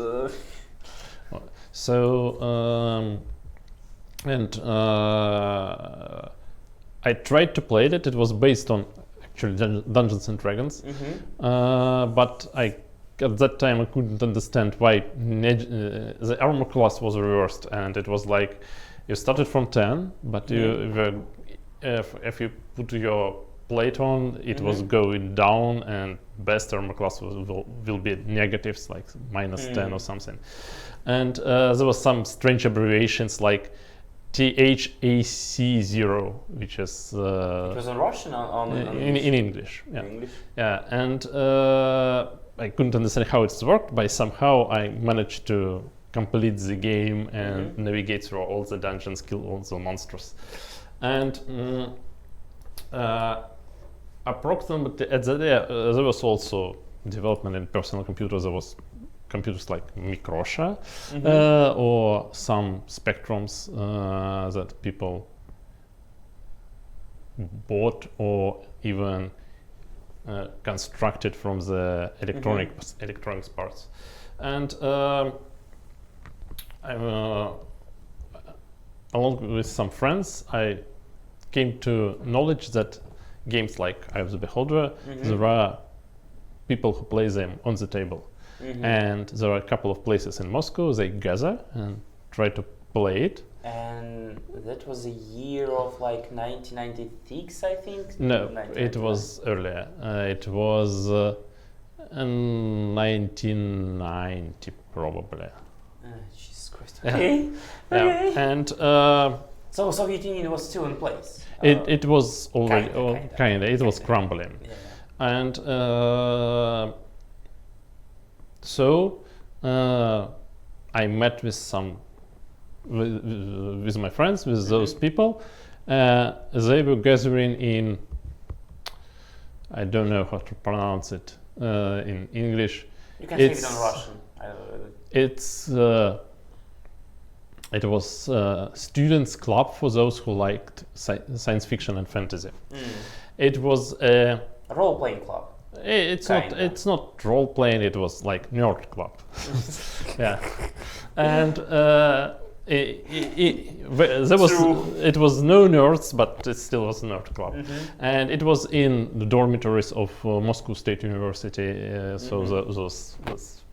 I tried to play it. It was based on actually Dungeons and Dragons, but at that time I couldn't understand why the armor class was reversed, and it was like you started from 10, but if you put your plate on, it was going down, and best armor class will be negatives, like minus 10 or something. And there was some strange abbreviations like THAC0, which is it was in Russian in English. Yeah. In English? Yeah, and I couldn't understand how it worked, but somehow I managed to complete the game and navigate through all the dungeons, kill all the monsters. And approximately there was also development in personal computers. There was computers like Microsha or some Spectrums that people bought or even constructed from the electronics parts. And along with some friends, I came to knowledge that games like Eye of the Beholder, there are people who play them on the table. And there are a couple of places in Moscow they gather and try to play it. And that was a year of like 1996, I think? No, it was earlier. It was in 1990 probably. Jesus Christ. Okay. Okay. And so Soviet Union was still in place? It was already kinda. It was crumbling. Yeah. And so I met with with my friends, with those people. They were gathering in, I don't know how to pronounce it in English. You can say it on Russian. It was a students' club for those who liked science fiction and fantasy. It was a role-playing club. It's not role playing. It was like nerd club. Yeah, and it was no nerds, but it still was a nerd club. And it was in the dormitories of Moscow State University. So those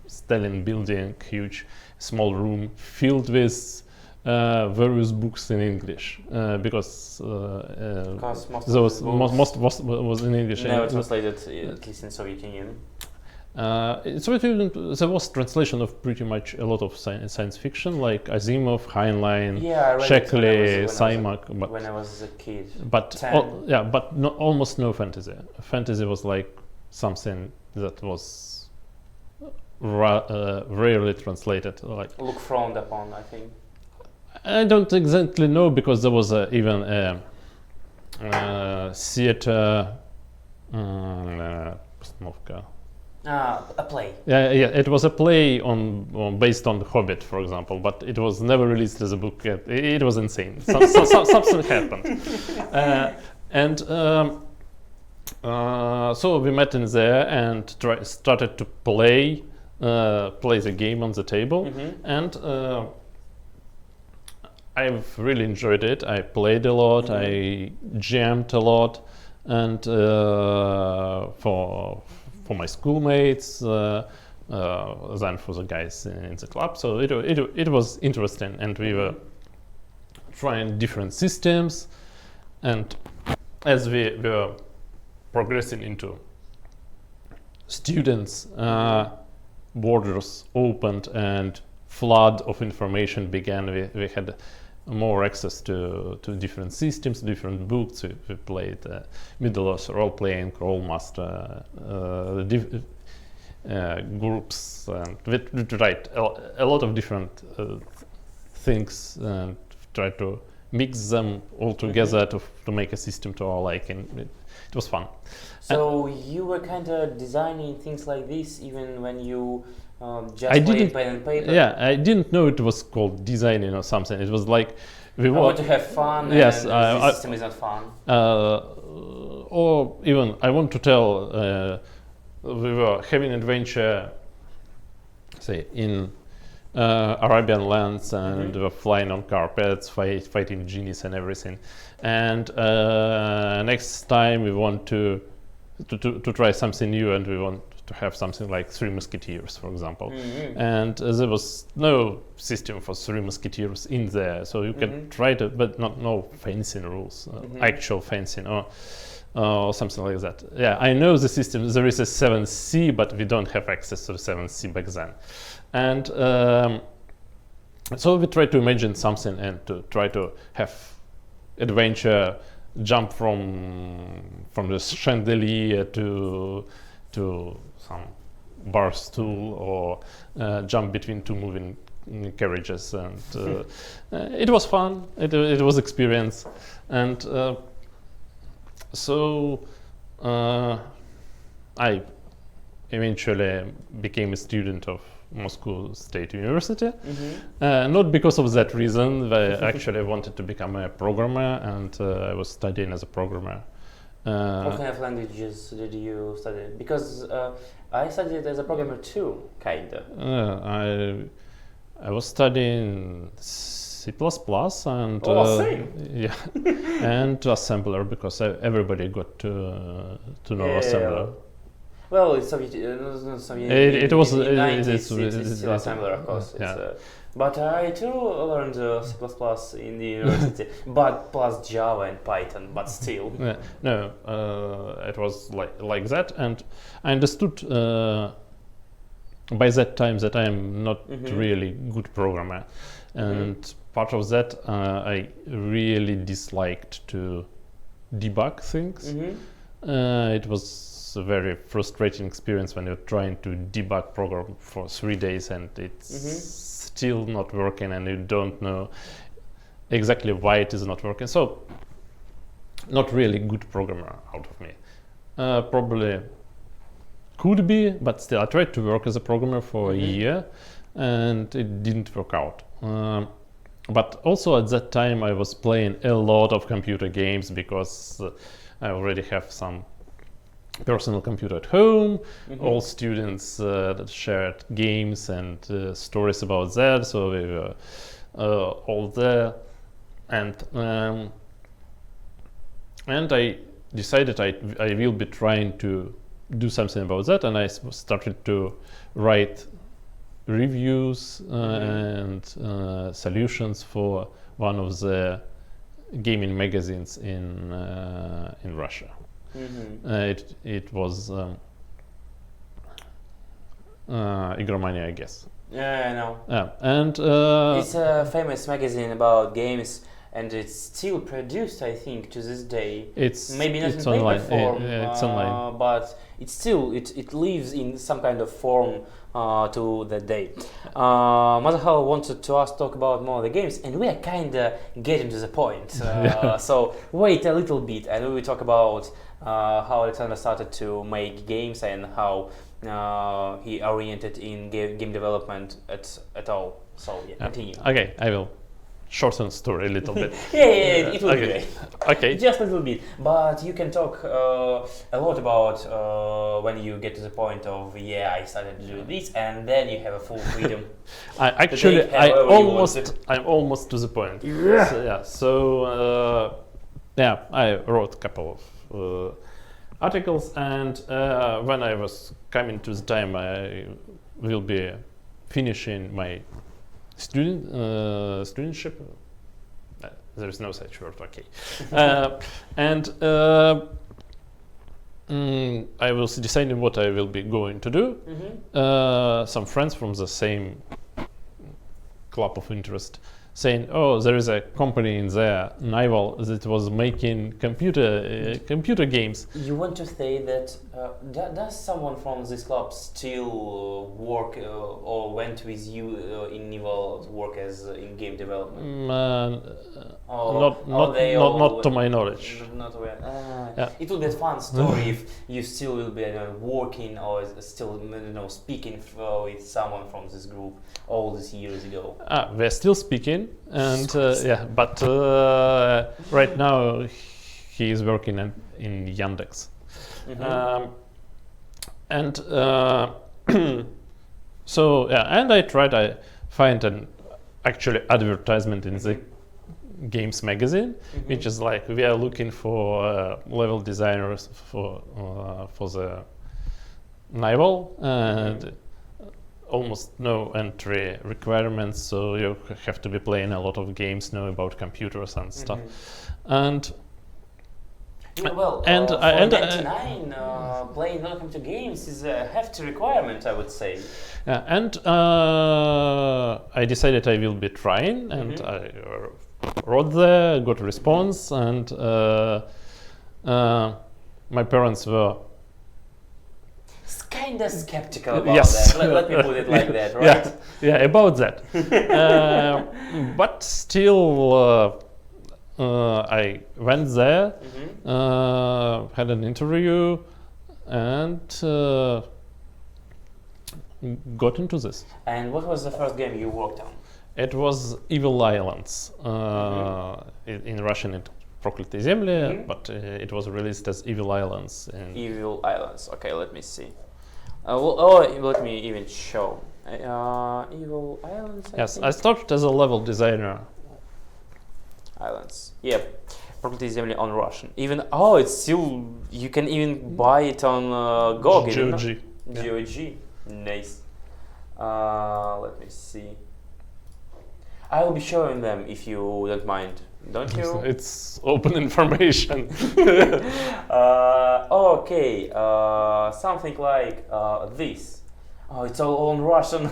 Stalin building, huge small room filled with various books in English because most was in English. No, it translated at least in Soviet Union. In Soviet Union, there was translation of pretty much a lot of science fiction, like Asimov, Heinlein, Sheckley, Simak. But when I was a kid, but almost no fantasy. Fantasy was like something that was rarely translated. Like Look frowned upon, I think. I don't exactly know because there was even a theater постановка. A play. Yeah, it was a play based on The Hobbit, for example, but it was never released as a book yet. It was insane. Something happened, so we met in there and started to play the game on the table, and I've really enjoyed it. I played a lot. I jammed a lot, and for my schoolmates, then for the guys in the club. So it was interesting, and we were trying different systems. And as we were progressing into students, borders opened and flood of information began. We had more access to different systems, different books. We played Middle-earth role-playing, Rollmaster, groups, and we tried a lot of different things and tried to mix them all together to make a system to our liking. It was fun. So you were kind of designing things like this even when you just I played didn't, pen and paper? Yeah, I didn't know it was called designing or something. It was like I want to have fun, yes, and the system is not fun. Or even I want to tell we were having adventure, say in Arabian lands, and we were flying on carpets, fighting genies and everything. And next time we want to try something new, and we want to have something like Three Musketeers, for example. And there was no system for Three Musketeers in there, so you can try to, but no fencing rules, actual fencing or something like that. Yeah, I know the system. There is a 7C, but we don't have access to the 7C back then. And so we try to imagine something and to try to have adventure, jump from the chandelier to some bar stool, or jump between two moving carriages, and it was fun. It was experience, and so I eventually became a student of Moscow State University, not because of that reason. I actually wanted to become a programmer, and I was studying as a programmer. What kind of languages did you study? Because I studied as a programmer too, kinda. I was studying C++ and same. yeah, and assembler, because everybody got to know assembler. Well, it's Soviet. Not Soviet. It was. In the 90s, It's still assembler, of course. Yeah. But I too learned C++ in the university, but plus Java and Python, but still. No, it was like that, and I understood by that time that I am not really good programmer, and part of that I really disliked to debug things. It was a very frustrating experience when you're trying to debug program for 3 days and it's still not working, and you don't know exactly why it is not working. So not really good programmer out of me. Probably could be, but still I tried to work as a programmer for a year and it didn't work out. But also at that time I was playing a lot of computer games, because I already have some personal computer at home. All students that shared games and stories about that, so we were all there, and I decided I will be trying to do something about that, and I started to write reviews and solutions for one of the gaming magazines in Russia. It was Игромания, I guess. Yeah, I know. Yeah, and it's a famous magazine about games, and it's still produced, I think, to this day. It's maybe not it's in paper online. form, It's online. but it still it lives in some kind of form to that day. Mazahal wanted to us talk about more of the games, and we are kind of getting to the point. So wait a little bit, and we will talk about how Alexander started to make games and how he oriented in game development at all. So continue. Okay, I will shorten the story a little bit. Yeah, it will be great. Okay. Just a little bit, but you can talk a lot about when you get to the point of I started to do this, and then you have a full freedom. I'm almost to the point. So I wrote a couple of articles, and when I was coming to the time I will be finishing my studentship. There is no such word. Okay, and I was deciding what I will be going to do. Some friends from the same club of interest saying, "Oh, there is a company in there, Nival, that was making computer games." You want to say that does someone from this club still work or went with you in Nival work as in game development? Not to my knowledge. Not aware. It will be a fun story if you still will be working or still speaking with someone from this group all these years ago. We're still speaking, and but right now he is working in Yandex. And and I find an actually advertisement in the games magazine, which is like, we are looking for level designers for the Nival, and almost no entry requirements, so you have to be playing a lot of games, know about computers and stuff. And for 99, playing welcome to games is a hefty requirement, I would say. And I decided I will be trying, and I wrote there, got a response, and my parents were kind of skeptical about that. Let me put it like that, right? About that. But still, I went there, had an interview, and got into this. And what was the first game you worked on? It was Evil Islands. In Russian, it's Проклятые земли, but it was released as Evil Islands. Evil Islands. Okay, let me see. Let me even show. Evil Islands. I started as a level designer. Islands. Yep. Проклятые земли on Russian. It's still, you can even buy it on GOG. GOG. GOG. Nice. Let me see. I will be showing them if you don't mind. Don't you? It's open information. Okay. Something like this. It's all on Russian.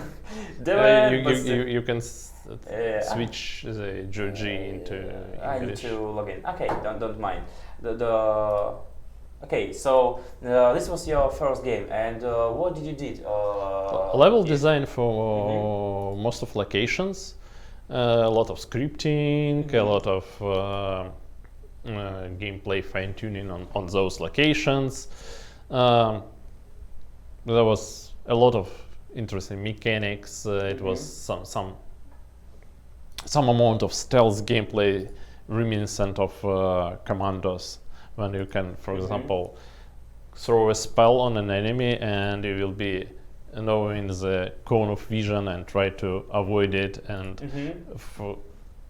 You can switch the GOG into English. I need to log in. Okay, don't mind. Okay, so this was your first game, and what did you did? Level design for most of locations. A lot of scripting, a lot of gameplay fine-tuning on those locations. There was a lot of interesting mechanics. It was some amount of stealth gameplay reminiscent of Commandos, when you can, for example, throw a spell on an enemy and you will be knowing the cone of vision and try to avoid it, and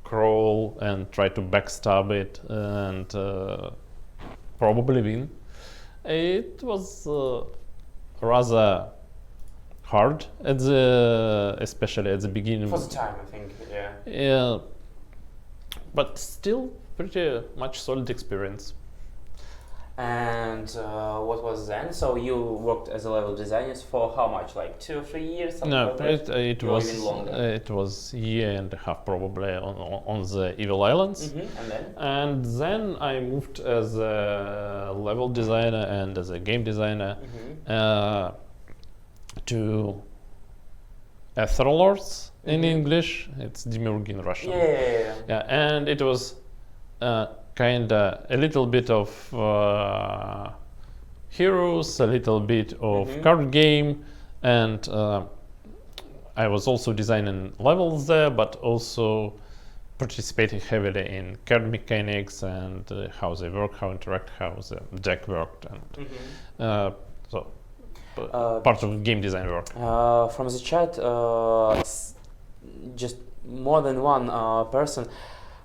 crawl and try to backstab it and probably win. It was rather hard especially at the beginning. For the time, I think, Yeah, but still pretty much solid experience. And what was then? So you worked as a level designer for how much? Like 2 or 3 years? No, like it was even longer. It was a year and a half probably on the Evil Islands. And then I moved as a level designer and as a game designer to Etherlords in English. It's Demiurge in Russian. Yeah, and it was kinda a little bit of Heroes, a little bit of card game, and I was also designing levels there, but also participating heavily in card mechanics and how they work, how interact, how the deck worked, and so part of game design work. From the chat, just more than one person.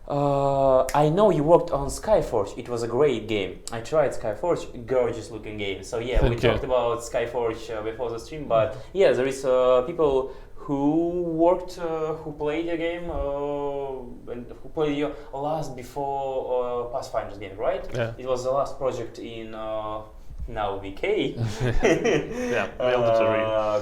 I know you worked on Skyforge. It was a great game. I tried Skyforge, gorgeous looking game. So yeah, we talked about Skyforge before the stream, but yeah, there is people who worked, who played the game, and who played your last before Pathfinder's game, right? Yeah. It was the last project in now VK. Yeah,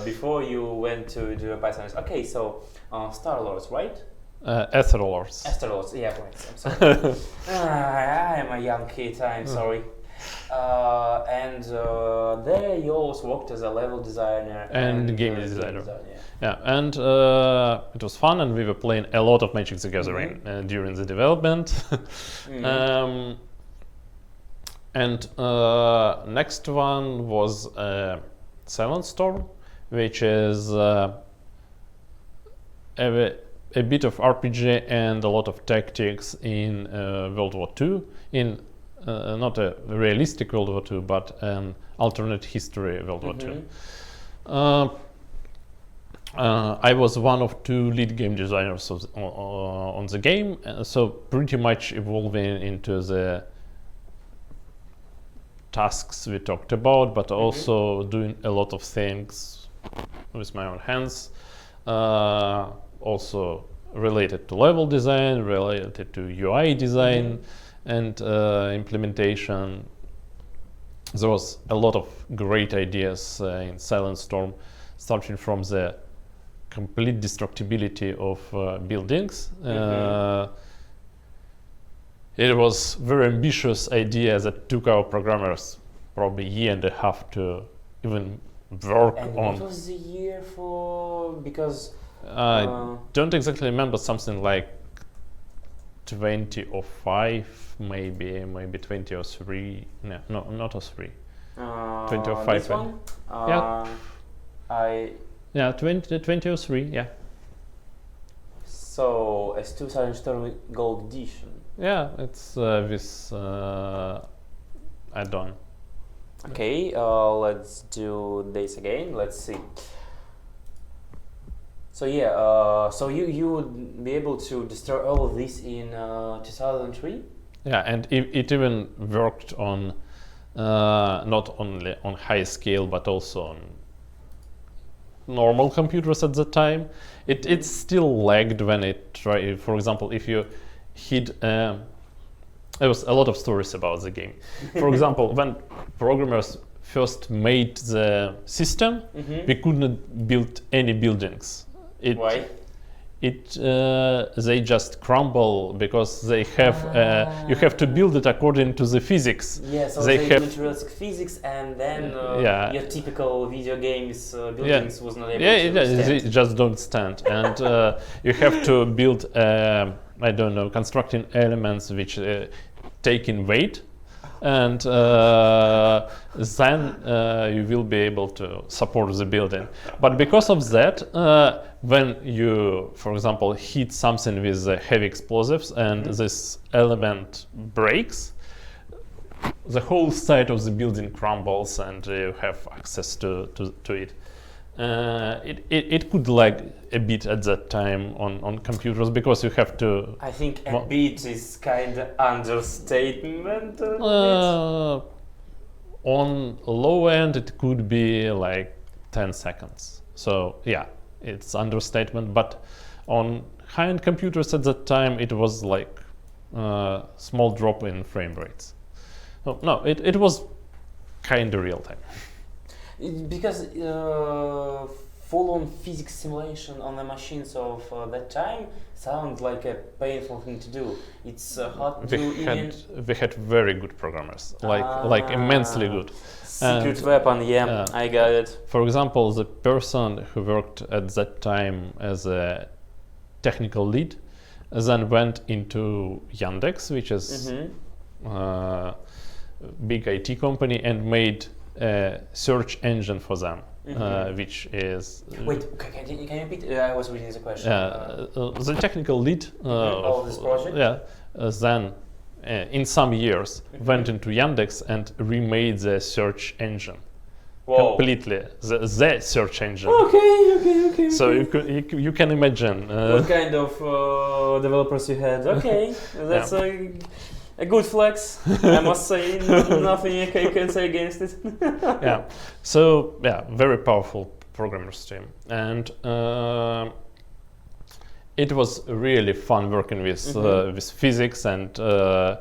before you went to do Pathfinder. Okay, so Star Lords, right? Etherlords. Etherlords, yeah, right. I'm sorry. I am a young kid. I'm sorry. And there you also worked as a level designer and game designer. Yeah, and it was fun, and we were playing a lot of Magic the Gathering during the development. And next one was Silent Storm, which is a bit of RPG and a lot of tactics in World War II, in not a realistic World War II, but an alternate history World War II. I was one of two lead game designers on the game, so pretty much evolving into the tasks we talked about, but also doing a lot of things with my own hands. Also related to level design, related to UI design and implementation. There was a lot of great ideas in Silent Storm, starting from the complete destructibility of buildings. It was very ambitious idea that took our programmers probably a year and a half to even work and on. What was the year for? Because I don't exactly remember, something like 2005, maybe 2003. No, not 03. 2005. This one? Yeah, 2003. Yeah. So it's 2000 Storm Gold Edition. Yeah, it's this add-on. Okay, let's do this again. Let's see. So yeah, so you would be able to destroy all of this in 2003? Yeah, and it even worked on not only on high scale but also on normal computers at the time. It still lagged when it tried. For example, if you hit there was a lot of stories about the game. For example, when programmers first made the system, we could not build any buildings. Why? They just crumble because they have you have to build it according to the physics. Yeah, so they have materialistic physics, and then your typical video games buildings was not able to stand. They just don't stand, and you have to build I don't know, constructing elements which take in weight, and then you will be able to support the building. But because of that, when you, for example, hit something with heavy explosives and this element breaks, the whole side of the building crumbles and you have access to it. It could lag a bit at that time on computers because you have to... I think a bit is kind of understatement. On low end it could be like 10 seconds. So yeah, it's understatement, but on high-end computers at that time it was like a small drop in frame rates. No, it was kind of real time. Because full-on physics simulation on the machines of that time sounds like a painful thing to do. It's hard to even... We had very good programmers, like immensely good. Secret weapon, yeah, I got it. For example, the person who worked at that time as a technical lead then went into Yandex, which is big IT company, and made a search engine for them, which is... Wait, can you repeat? I was reading the question. The technical lead of this project? Then in some years went into Yandex and remade the search engine. Whoa. Completely, the search engine. Okay. So you can imagine what kind of developers you had. Okay, that's a good flex, I must say. Nothing you can say against it. Yeah. So very powerful programmers team, and it was really fun working with physics, and the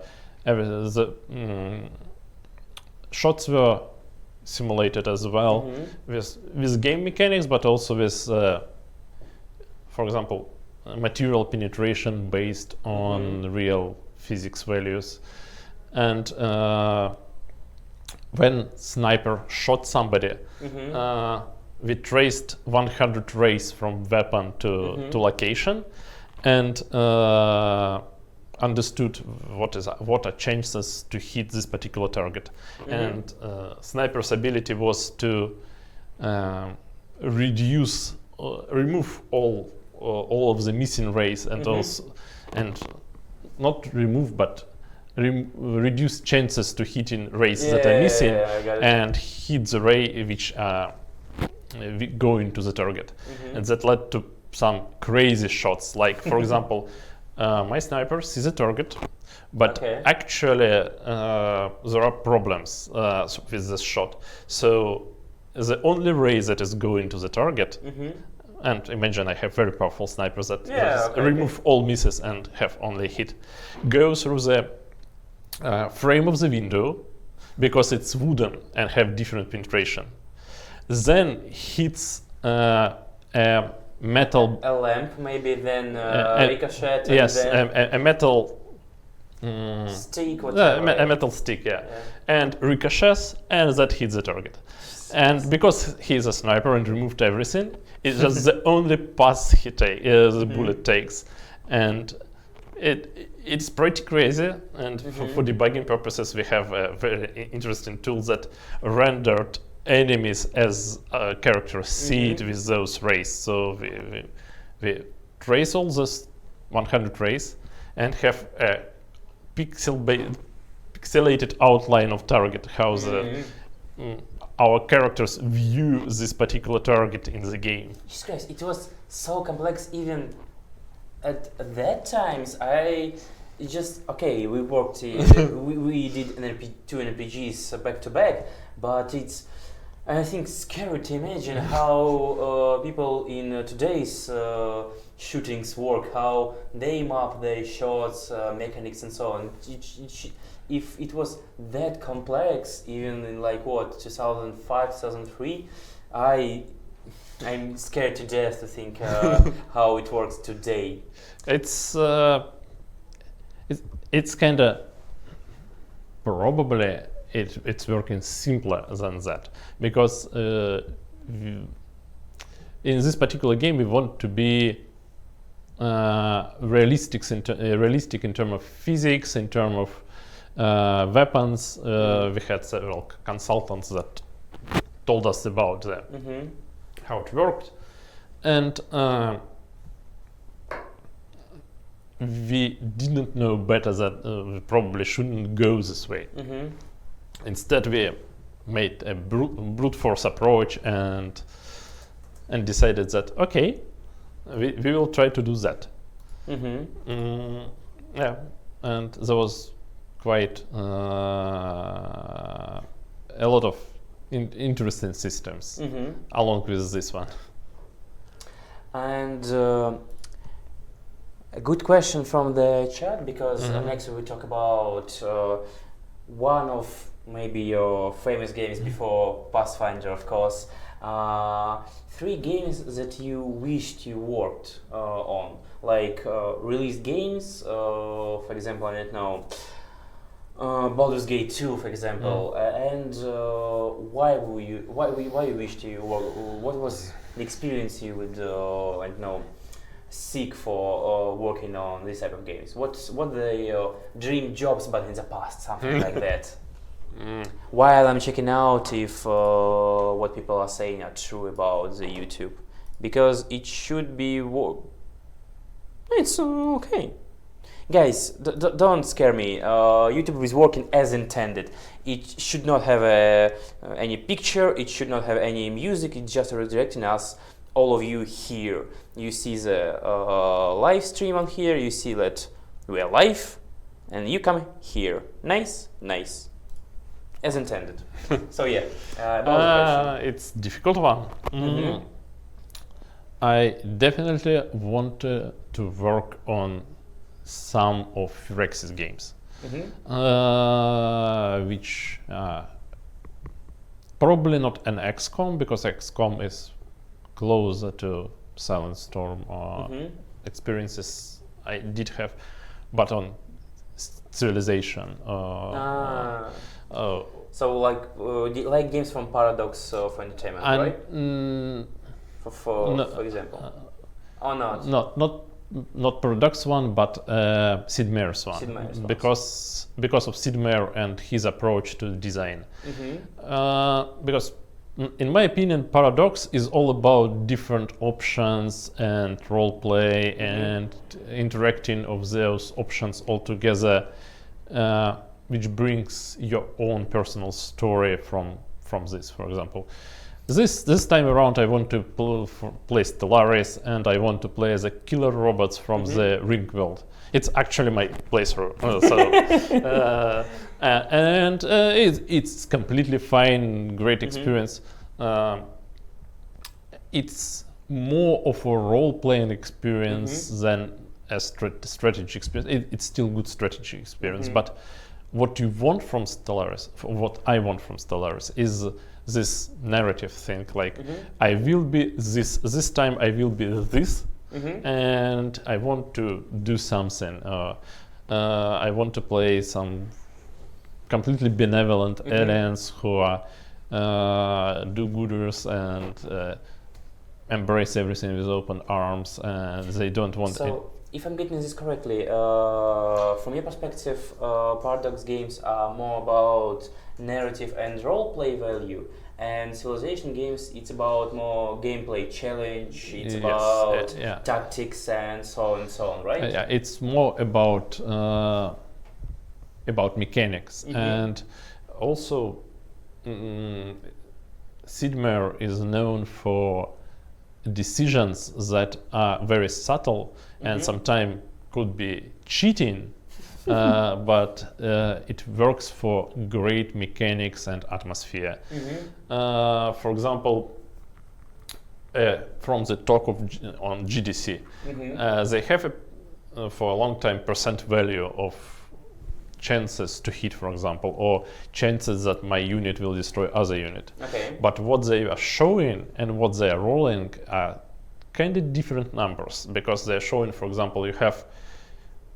shots were simulated as well with game mechanics, but also with, for example, material penetration based on real physics values. And when sniper shot somebody, we traced 100 rays from weapon to location, and understood what are chances to hit this particular target. And sniper's ability was to remove all of the missing rays, and also, and not remove, but reduce chances to hitting rays that are missing, and hit the ray which go into the target. And that led to some crazy shots, like for example, my sniper sees a target, but actually there are problems with this shot. So the only ray that is going to the target, and imagine I have very powerful snipers that remove all misses and have only hit, go through the frame of the window, because it's wooden and have different penetration. Then hits a metal... A lamp, maybe, then ricochet. Yes, then a metal... stick, whatever. A metal stick, and ricochets, and that hits the target. And because he's a sniper and removed everything, it's just the only pass the bullet takes. And it's pretty crazy, and for debugging purposes we have a very interesting tool that rendered enemies as characters see it with those rays. So we trace all those 100 rays and have a pixelated outline of target, how our characters view this particular target in the game. Jesus Christ, it was so complex even at that times. We worked, we did two NRPGs back to back, but it's, I think, scary to imagine how people in today's shootings work, how they map their shots, mechanics and so on. If it was that complex, even in 2005, 2003, I'm scared to death to think how it works today. It's kind of probably it's working simpler than that, because in this particular game we want to be realistic in terms of physics, in terms of weapons. We had several consultants that told us about how it worked, and we didn't know better that we probably shouldn't go this way. Instead, we made a brute force approach and decided that we will try to do that. And there was quite a lot of interesting systems along with this one. And a good question from the chat, because next we talk about one of maybe your famous games before Pathfinder, of course. Three games that you wished you worked on, like released games, for example, I don't know, Baldur's Gate 2, for example, and why you wished you work? What was the experience you would I don't know seek for working on this type of games? What the dream jobs, but in the past, something like that. While I'm checking out if what people are saying are true about the YouTube, because it should be it's okay. Guys, don't scare me. YouTube is working as intended. It should not have any picture. It should not have any music. It's just redirecting us, all of you here. You see the live stream on here. You see that we are live, and you come here. Nice, nice, as intended. So yeah, about the question. It's difficult one. I definitely want to work on some of Rex's games, which probably not an XCOM, because XCOM is closer to Silent Storm experiences I did have, but on Civilization. So like games from Paradox for entertainment, right? For example, or not? Not Paradox one, but Sid Meier's one. Sid Meier's because of Sid Meier and his approach to design. Because in my opinion, Paradox is all about different options and role play and interacting of those options all together, which brings your own personal story from this. For example, this time around, I want to play Stellaris, and I want to play the killer robots from the Ring World. It's actually my playthrough, and it's completely fine, great experience. It's more of a role-playing experience than a strategy experience. It's still good strategy experience, but what you want from Stellaris, what I want from Stellaris, is this narrative thing. Like, I will be this time I will be this, and I want to do something. I want to play some completely benevolent aliens who are do-gooders and embrace everything with open arms, and they don't want. So, if I'm getting this correctly, from your perspective, Paradox games are more about narrative and role-play value, and Civilization games, it's about more gameplay challenge, it's about tactics and so on, right? Yeah, it's more about mechanics, and also Sid Meier is known for decisions that are very subtle and sometimes could be cheating, but it works for great mechanics and atmosphere. For example, from the talk on GDC, they have for a long time percent value of chances to hit, for example, or chances that my unit will destroy other unit. But what they are showing and what they are rolling are kind of different numbers, because they're showing, for example, you have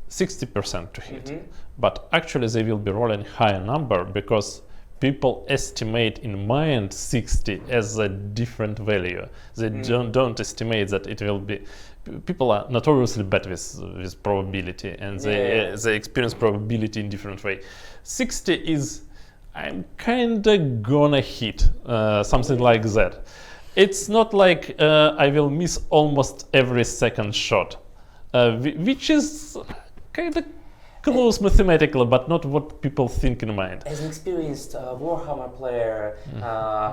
60% to hit, but actually they will be rolling higher number because people estimate in mind 60 as a different value. They don't estimate that it will be. People are notoriously bad with probability, and they experience probability in different way. 60 is, I'm kinda gonna hit, something like that. It's not like I will miss almost every second shot, which is kinda close mathematically, but not what people think in mind. As an experienced Warhammer player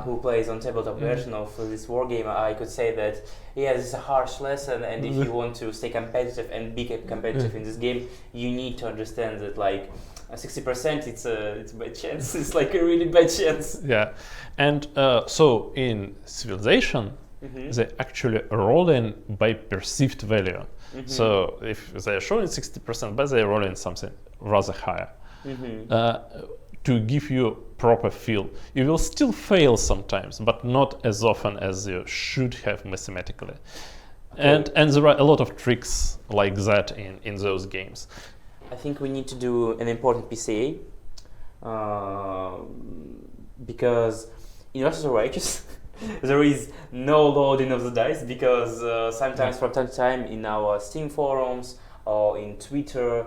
who plays on tabletop version of this wargame, I could say that this is a harsh lesson, and if you want to stay competitive and be competitive in this game, you need to understand that like 60% it's a bad chance. It's like a really bad chance. Yeah, and so in Civilization, they actually roll in by perceived value. So if they're showing 60%, but they're rolling something rather higher. to give you a proper feel. You will still fail sometimes, but not as often as you should have mathematically. And there are a lot of tricks like that in those games. I think we need to do an important PCA because in Versus Righteous there is no loading of the dice, because sometimes from time to time in our Steam forums or in Twitter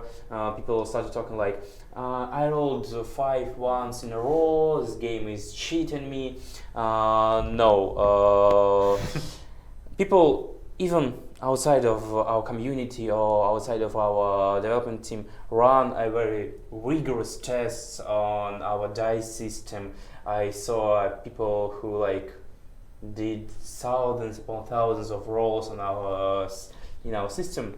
people started talking like, I rolled 5 once in a row, this game is cheating me. No. People even outside of our community or outside of our development team run a very rigorous tests on our dice system. I saw people who like did thousands upon thousands of rolls on our system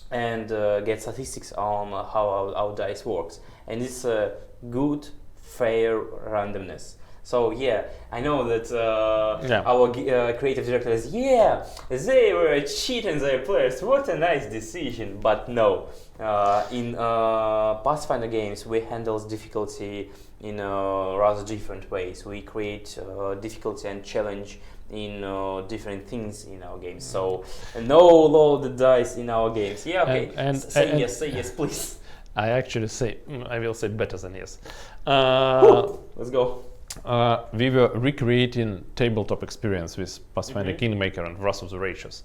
and get statistics on how our dice works, and it's a good fair randomness. So yeah, I know that our creative director is they were cheating their players. What a nice decision, but no. In Pathfinder games, we handle difficulty in rather different ways. We create difficulty and challenge in different things in our games. So no loaded dice in our games. Yeah, okay. Say yes, please. I actually I will say better than yes. Let's go. We were recreating tabletop experience with Pathfinder Kingmaker and Wrath of the Righteous,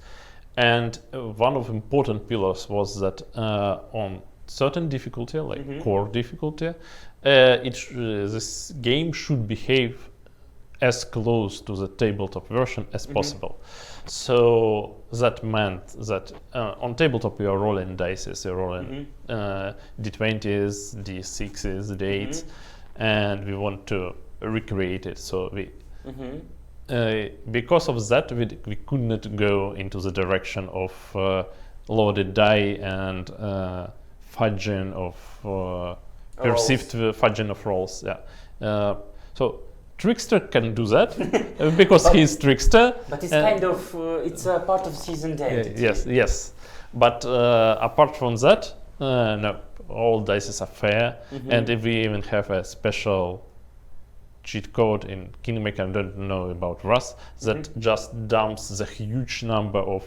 and one of important pillars was that on certain difficulty, like core difficulty, this game should behave as close to the tabletop version as possible. So that meant that on tabletop you are rolling dice, you're rolling d20s, d6s, d8s, and we want to recreate it. So we because of that we could not go into the direction of loaded die and fudging of perceived fudging of rolls. So Trickster can do that because he's Trickster. But it's kind of it's a part of seasoned identity. Yes. But apart from that, no, all dice are fair, and if we even have a special cheat code in Kingmaker, I don't know about Rust, that just dumps the huge number of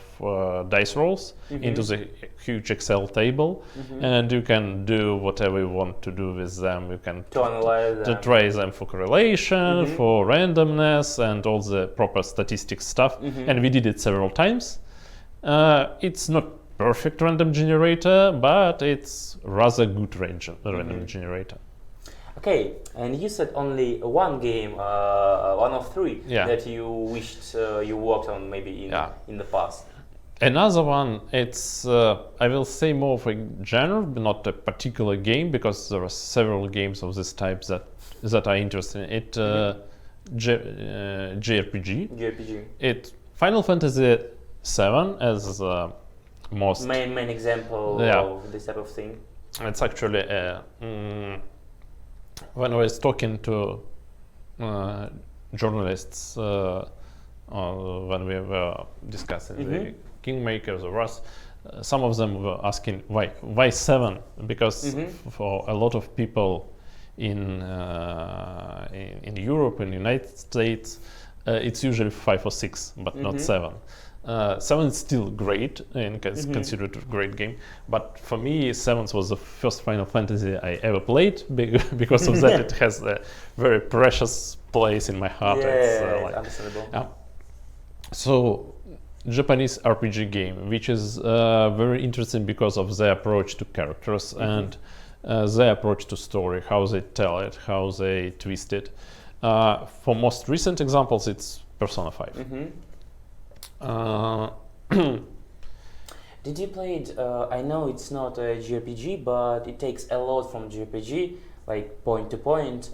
dice rolls into the huge Excel table, and you can do whatever you want to do with them. You can analyze them, try them for correlation, for randomness, and all the proper statistics stuff. And we did it several times. It's not perfect random generator, but it's rather good random generator. Okay, and you said only one game, one of 3 that you wished you worked on maybe in the past. Another one, it's I will say more of a genre, but not a particular game, because there are several games of this type that are interesting. It JRPG. It Final Fantasy VII as most main example of this type of thing. It's actually when I was talking to journalists when we were discussing the Kingmakers of Rust, some of them were asking why 7? Because for a lot of people in Europe and United States, it's usually 5 or 6, but not 7. 7 is still great and is considered a great game, but for me 7 was the first Final Fantasy I ever played. Because of that, it has a very precious place in my heart. It's understandable. So Japanese RPG game, which is very interesting because of their approach to characters and their approach to story, how they tell it, how they twist it. For most recent examples, it's Persona 5. Did you play it? I know it's not a JRPG, but it takes a lot from JRPG, like point to point.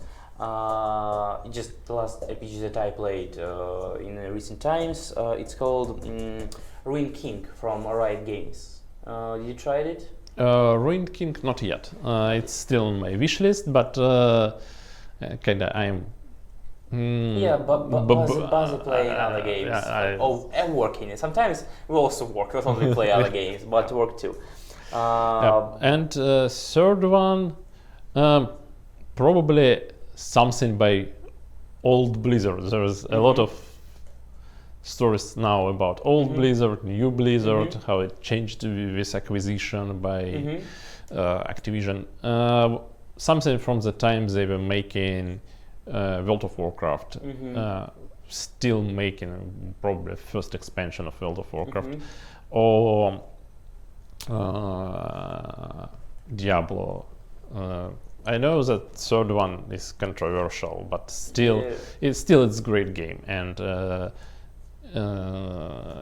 Just the last RPG that I played in recent times, it's called Ruined King from Riot Games. Did you try it? Ruined King, not yet. It's still on my wish list, but I'm. But Buzzy playing other games. And working. Sometimes we also work, not only play other games, but work too. And third one, probably something by old Blizzard. There's a lot of stories now about old Blizzard, new Blizzard, how it changed with acquisition by Activision. Something from the time they were making World of Warcraft, still making probably first expansion of World of Warcraft, or Diablo. I know that third one is controversial, but still, it's a great game, and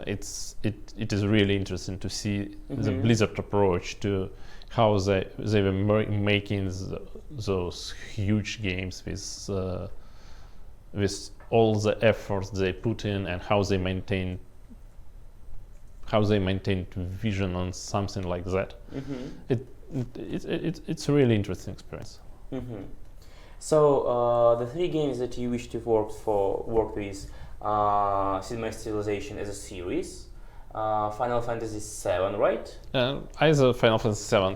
it is really interesting to see the Blizzard approach to how they were making those huge games with all the efforts they put in, and how they maintained vision on something like that. It's a really interesting experience. So the three games that you wish to work with Cinema Civilization as a series, Final Fantasy VII, right? Either Final Fantasy VII,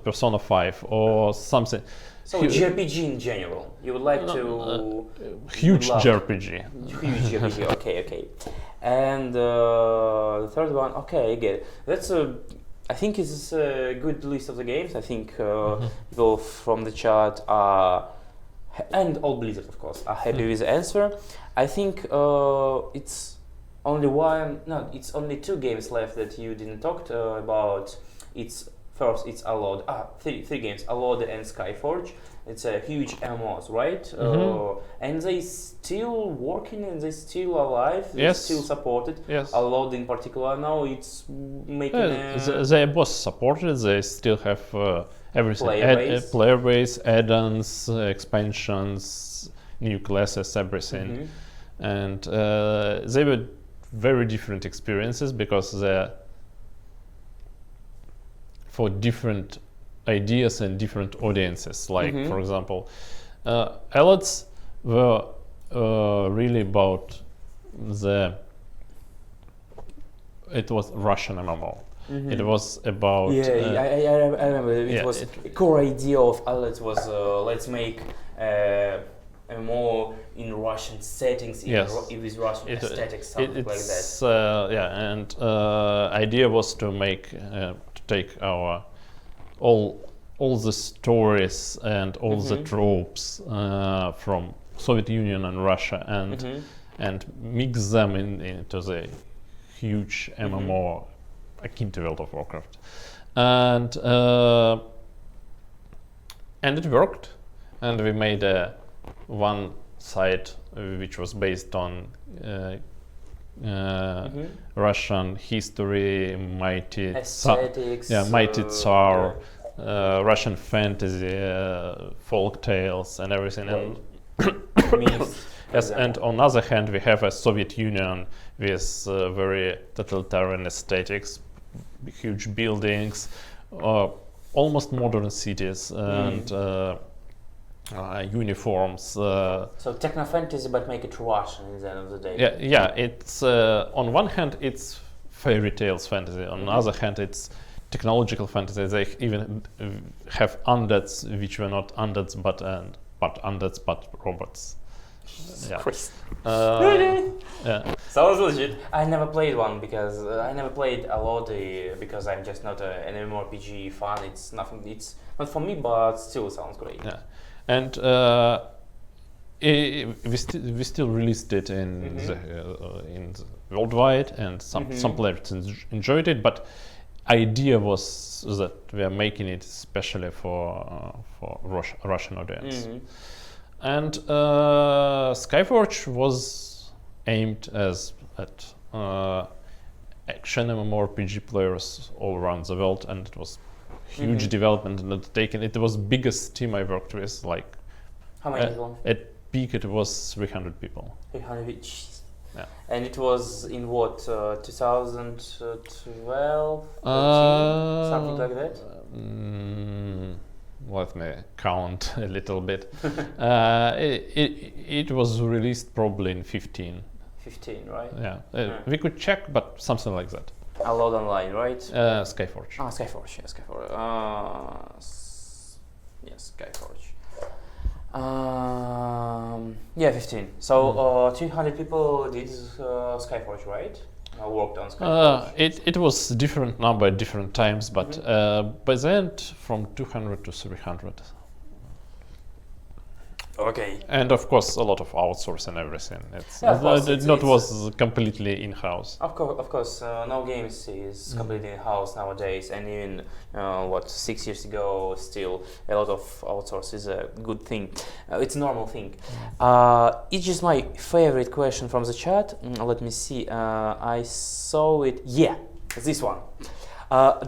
Persona 5, or something. So JRPG in general, you would like to... Huge JRPG. Huge JRPG, okay. And the third one, okay, I get it. That's I think it's a good list of the games. I think people from the chat are, and all Blizzard of course, are happy with the answer. I think it's only two games left that you didn't talk about. It's Allode. Three games: Allode and Skyforge. It's a huge MMOs, right? And they still working and they still alive. They still supported. Allode in particular now it's making. They are both supported. They still have everything: player base, add-ons, expansions, new classes, everything. And they were very different experiences because they're for different ideas and different audiences. Like, for example, Allods were really about it was Russian MMO. It was about... I remember. It was the core idea of Allods was let's make MMO in Russian settings, with Russian aesthetics, something like that. And idea was to make to take our all the stories and all the tropes from Soviet Union and Russia and mix them into the huge MMO akin to World of Warcraft, and it worked, and we made one site which was based on Russian history, mighty Tsar, Russian fantasy, folk tales, and everything. And on the other hand, we have a Soviet Union with very totalitarian aesthetics, huge buildings, almost modern cities, and uniforms. So techno fantasy, but make it Russian at the end of the day. It's on one hand it's fairy tales fantasy. On the other hand, it's technological fantasy. They even have undeads, which were not undeads, but undeads, but robots. Sounds legit. I never played one because I never played a lot because I'm just not an MMORPG fan. It's nothing. It's not for me, but still sounds great. And we still released it in the worldwide, and some players enjoyed it. But idea was that we are making it especially for Russian audience. And Skyforge was aimed at action MMORPG players all around the world, and it was huge development and undertaken. It was biggest team I worked with. Like, how many people? At peak, it was 300 people. 300 each. And it was in what 2012, something like that. Let me count a little bit. It was released probably in 15. 15, right? We could check, but something like that. Allode Online, right? Skyforge. Skyforge. Yes, Skyforge. Yeah, 15. So 300 people did Skyforge, right? Worked on Skyforge. It was different number at different times, but by the end, from 200 to 300. Okay. And of course, a lot of outsource and everything. It's Yeah, of course, it not was completely in-house. Of course, no games is completely in-house nowadays, and even 6 years ago, still a lot of outsource is a good thing. It's a normal thing. It's just my favorite question from the chat. Let me see. I saw it. Yeah, this one.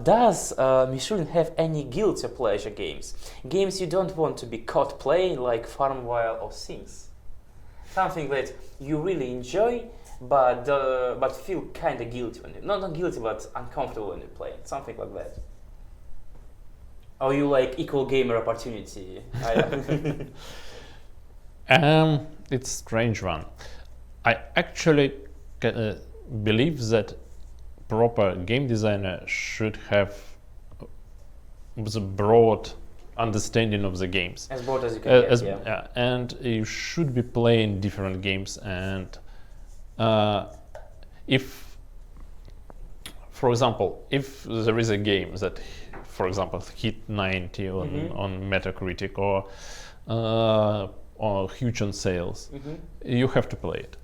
Does Mishulin have any guilty pleasure games? Games you don't want to be caught playing, like Farmville or Sims? Something that you really enjoy, but feel kind of guilty when you not guilty, but uncomfortable when you play. Something like that. Or you like equal gamer opportunity? It's strange one. I actually believe that proper game designer should have the broad understanding of the games. As broad as you can get, yeah. Yeah. And you should be playing different games. And if, for example, if there is a game that, for example, hit 90 on Metacritic or huge on sales, you have to play it.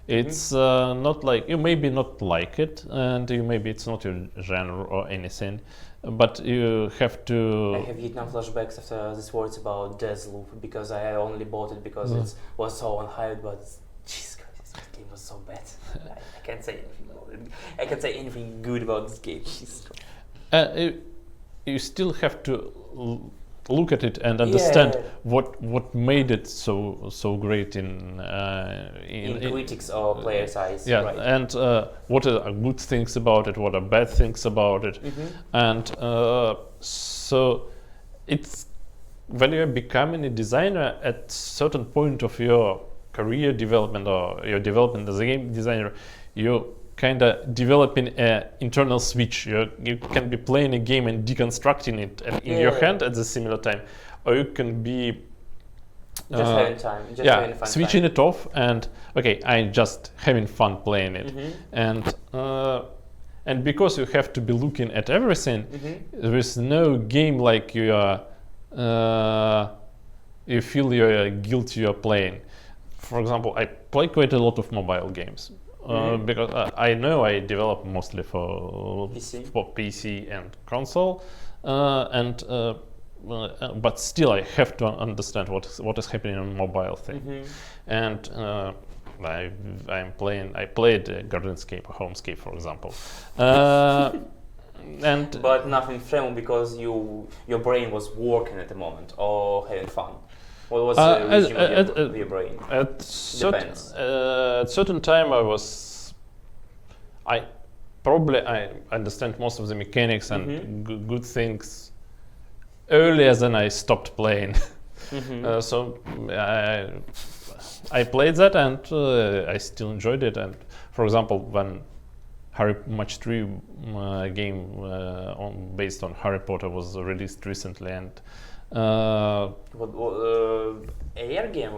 It's not like you maybe not like it, and you maybe it's not your genre or anything, but you have to. I have Vietnam flashbacks after these words about Deathloop because I only bought it because it was so unhyped. But Jesus Christ, this game was so bad. I can't say anything about it. I can't say anything good about this game. You still have to look at it and understand what made it so great in critics or players' eyes. Yeah, right. and what are good things about it, what are bad things about it, and so it's when you're becoming a designer at certain point of your career development or your development as a game designer, you kind of developing an internal switch. You can be playing a game and deconstructing it in your hand at the similar time, or you can be just having time, having fun switching time. it off and okay, I'm just having fun playing it, and because you have to be looking at everything, there is no game like you are. You feel you're guilty you're playing. For example, I play quite a lot of mobile games. Because I know I develop mostly for PC and console, but still I have to understand what is happening on mobile thing. And I played Gardenscape or Homescape, for example. But nothing film because your brain was working at the moment or having fun. What was the regime of your brain? At certain time I understand most of the mechanics and good things earlier than I stopped playing. So I played that and I still enjoyed it. And for example, when Match 3 game based on Harry Potter was released recently, and AR game?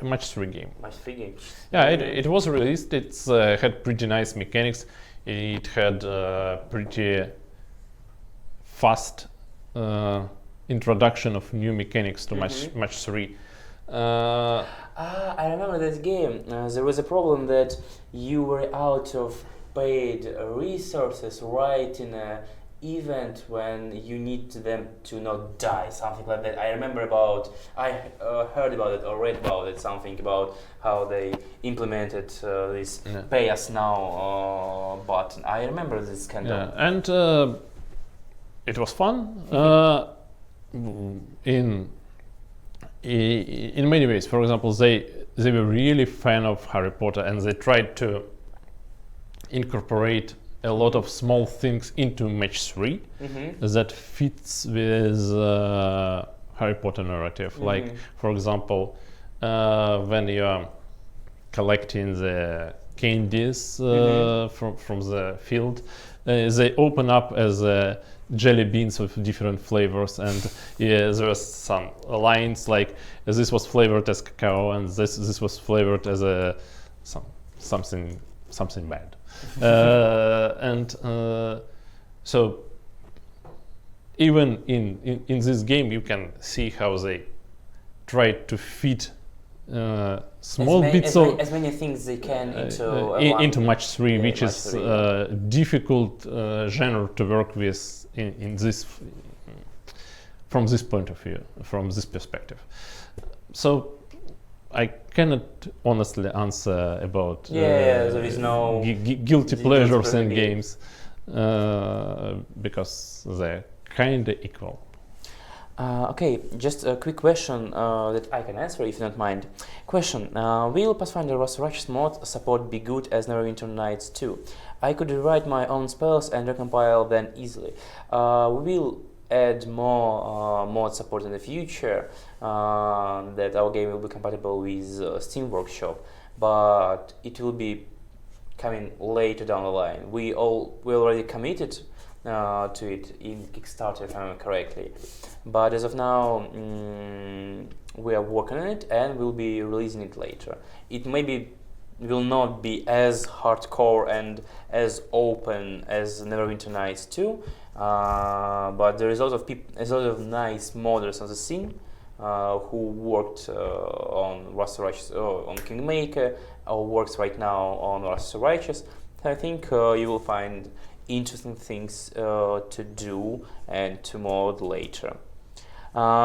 Match 3 game. Match 3 game. Yeah, it was released. It's had pretty nice mechanics. It had pretty fast introduction of new mechanics to Match 3. I remember that game. There was a problem that you were out of paid resources right in a event when you need them to not die, something like that. I remember I heard about it or read about it, something about how they implemented this pay us now button. I remember this kind of. And it was fun in many ways. For example, they were really fan of Harry Potter and they tried to incorporate a lot of small things into Match 3 that fits with Harry Potter narrative. Like, for example, when you are collecting the candies from the field, they open up as jelly beans with different flavors, and there's some lines like this was flavored as cacao, and this was flavored as something bad. So even in this game you can see how they try to fit small bits of as many things they can into match 3, which is difficult genre to work with in this from this point of view, from this perspective. So I cannot honestly answer about there is no guilty pleasures in games because they're kind of equal. Okay, just a quick question that I can answer if you don't mind. Question, will Pathfinder Resurrection mod support Be Good as Neverwinter Nights 2? I could rewrite my own spells and recompile them easily. We will add more mod support in the future, that our game will be compatible with Steam Workshop, but it will be coming later down the line. We already committed to it in Kickstarter, if I remember correctly. But as of now, we are working on it and we'll be releasing it later. It maybe will not be as hardcore and as open as Neverwinter Nights 2, but there is a lot of nice modders on the scene who worked on on Kingmaker or works right now on Rust Righteous. I think you will find interesting things to do and to mod later.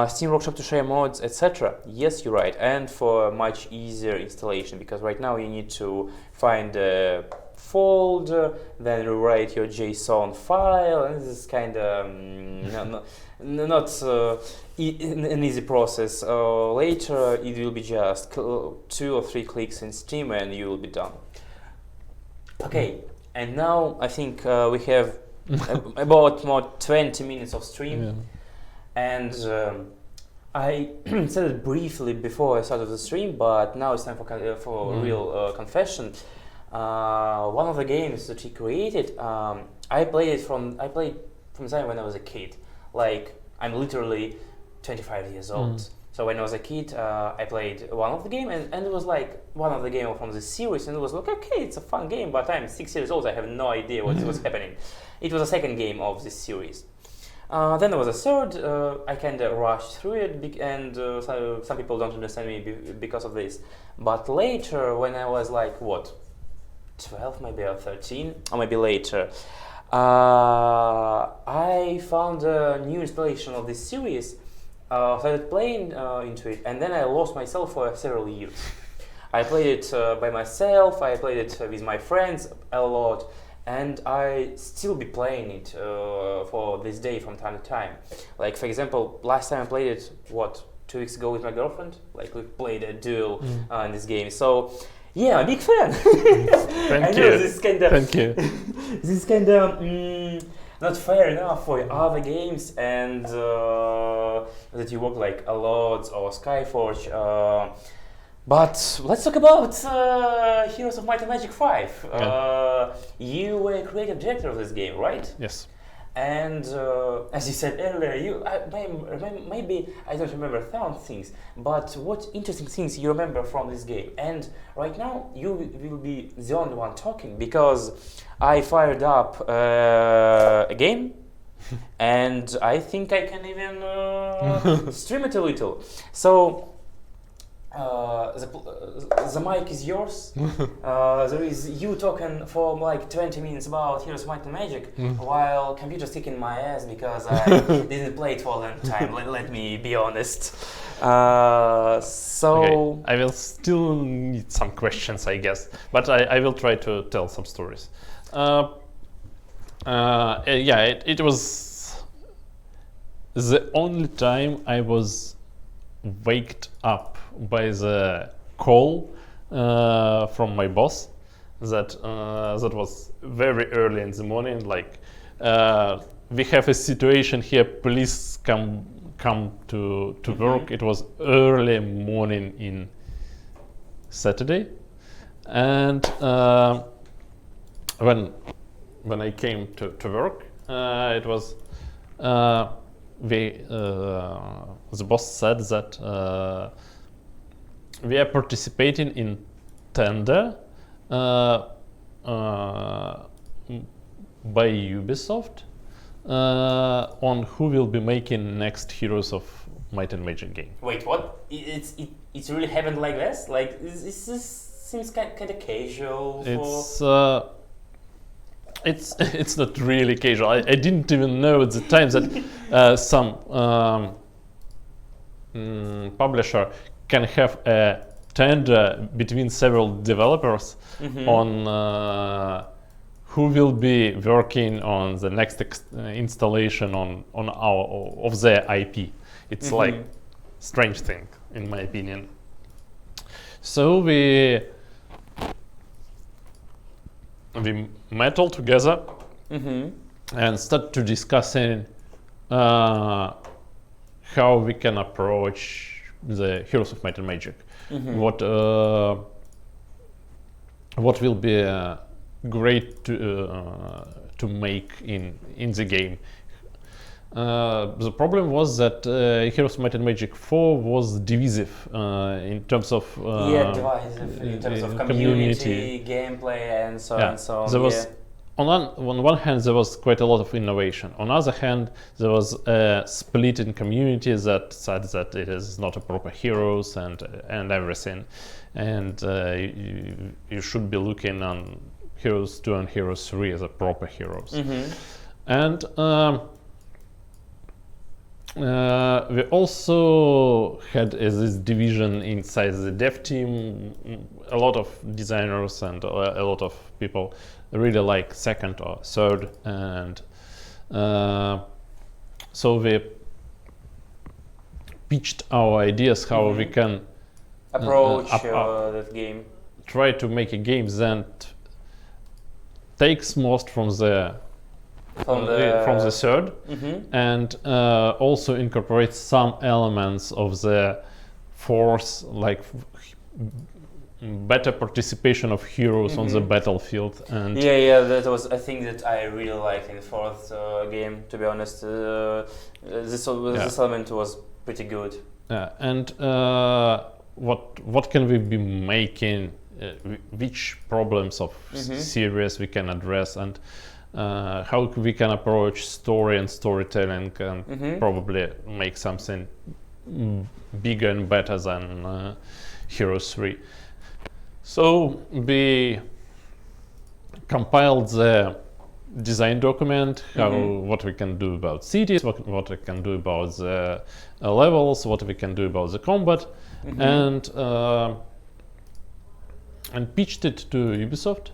Steam Workshop to share mods, etc. Yes, you're right, and for much easier installation, because right now you need to find a folder, then rewrite your JSON file, and this is kind of not an easy process. Later it will be just 2 or 3 clicks in Steam and you will be done. Okay, and now I think we have about more 20 minutes of stream. Yeah. And I said it briefly before I started the stream, but now it's time for real confession. One of the games that he created, I played from the time when I was a kid. Like, I'm literally 25 years old. So when I was a kid, I played one of the game, and it was like one of the game from the series, and it was like, okay, it's a fun game, but I'm 6 years old, I have no idea what was happening. It was the second game of this series. Then there was a third. I kind of rushed through it, and so some people don't understand me because of this. But later, when I was like, what, 12 maybe, or 13, or maybe later, I found a new installation of this series, started playing into it, and then I lost myself for several years. I played it by myself, I played it with my friends a lot, and I still be playing it for this day from time to time. Like, for example, last time I played it, 2 weeks ago with my girlfriend? Like, we played a duel in this game. So, yeah, I'm a big fan. Thank you. Thank you. This is kind of not fair enough for other games, and that you work like a lot or Skyforge. But let's talk about Heroes of Might and Magic 5. You were a creative director of this game, right? Yes. And as you said earlier, maybe I don't remember some things, but what interesting things you remember from this game? And right now you will be the only one talking, because I fired up a game and I think I can even stream it a little. So the mic is yours. There is you talking for like 20 minutes about Heroes of Might and Magic, while computer's kicking my ass because I didn't play it for a long time. Let me be honest. Okay. I will still need some questions, I guess, but I will try to tell some stories. It was the only time I was waked up by the call from my boss that was very early in the morning, like we have a situation here, please come to work. It was early morning in Saturday, and when when I came to work, it was the boss said that we are participating in tender by Ubisoft on who will be making next Heroes of Might and Magic game. Wait, what? It's really happened like this? Like this seems kind of casual. It's not really casual. I didn't even know at the time that some publisher can have a tender between several developers on who will be working on the next installation on of their IP. It's like strange thing, in my opinion. So we met all together and start to discussing how we can approach the Heroes of Might and Magic. What will be great to make in the game. The problem was that Heroes of Might and Magic 4 was divisive in terms of divisive in terms of community, gameplay, and so on and so on. There was on one hand there was quite a lot of innovation. On the other hand, there was a split in community that said that it is not a proper Heroes and everything, and you should be looking on Heroes 2 and Heroes 3 as a proper Heroes. And we also had this division inside the dev team. A lot of designers and a lot of people really like second or third, and so we pitched our ideas how we can approach that game. Try to make a game that takes most from the third, and also incorporates some elements of the fourth, like better participation of heroes on the battlefield. And that was a thing that I really liked in the fourth game, to be honest. This element was pretty good. And what can we be making, which problems of series we can address, and how we can approach story and storytelling and probably make something bigger and better than Heroes 3. So we compiled the design document, what we can do about cities, what we can do about the levels, what we can do about the combat, and pitched it to Ubisoft.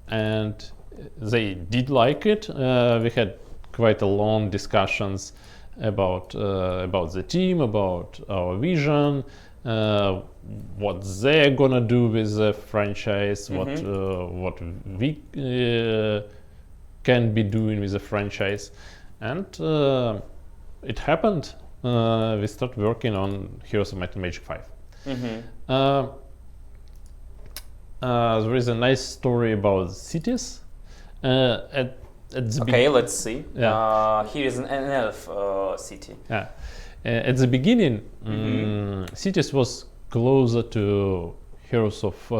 And they did like it. We had quite a long discussions about the team, about our vision, what they're gonna do with the franchise, what we can be doing with the franchise, and it happened. We started working on Heroes of Might and Magic 5. There is a nice story about cities. At the let's see. Here is an elf city. At the beginning, cities was closer to Heroes of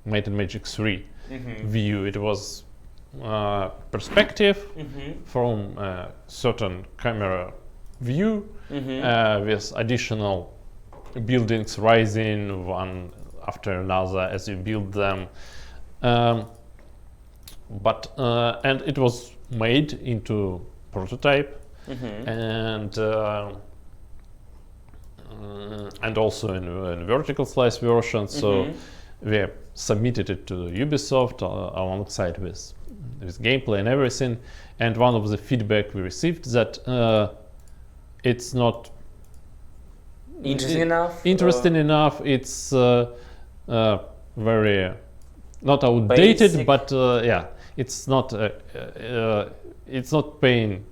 Might and Magic 3 view. It was perspective from a certain camera view with additional buildings rising one after another as you build them. And it was made into prototype and also in vertical slice version. So we submitted it to Ubisoft alongside with gameplay and everything. And one of the feedback we received that it's not interesting enough. It's very not outdated, basic. But it's not paying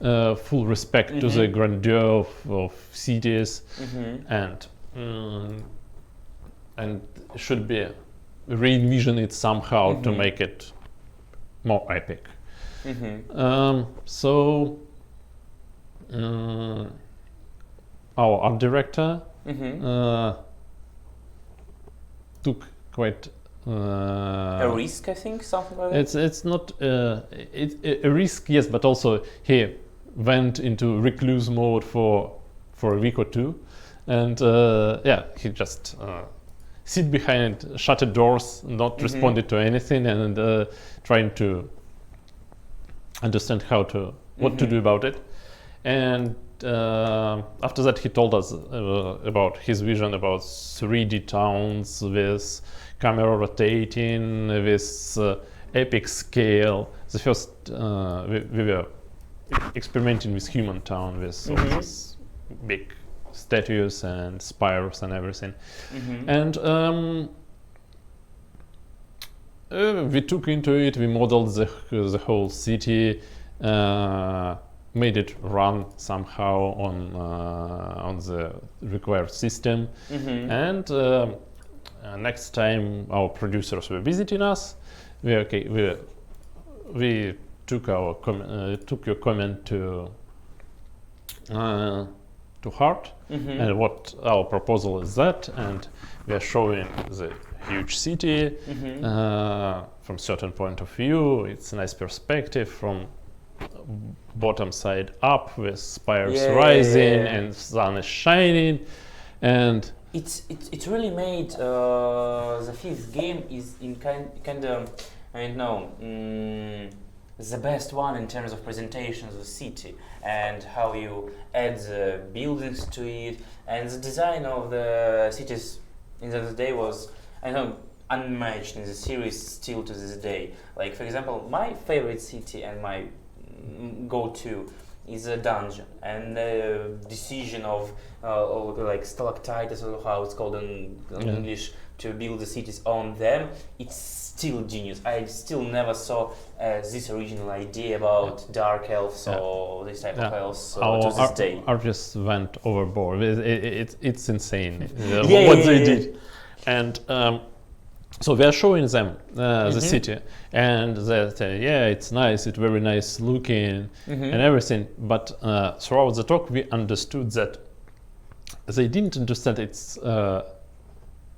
full respect to the grandeur of cities, and should be re-envision it somehow to make it more epic. So our art director took quite a risk, I think, something like that. it's not a risk, yes, but also he went into recluse mode for a week or two, and he just sit behind shuttered doors, not responded to anything, and trying to understand what to do about it. And after that, he told us about his vision about 3D towns with camera rotating, with epic scale. The first we were experimenting with human town, with all these big statues and spires and everything. And we took into it, we modeled the whole city, made it run somehow on the required system. And next time our producers were visiting us, we took your comment to heart, and what our proposal is that, and we are showing the huge city from certain point of view. It's a nice perspective from bottom side up, with spires rising and sun is shining, and it really made the fifth game is in kind of, I don't know, the best one in terms of presentation of the city and how you add the buildings to it, and the design of the cities in the day was, I know, unmatched in the series still to this day. Like, for example, my favorite city and my go-to is a dungeon, and the decision of like stalactites, or how it's called in English, to build the cities on them, it's still genius. I still never saw this original idea about dark elves or this type of elves to this day. Artists went overboard. It's insane what they did. And so we are showing them the city, and they say, yeah, it's nice, it's very nice looking and everything. But throughout the talk, we understood that they didn't understand it's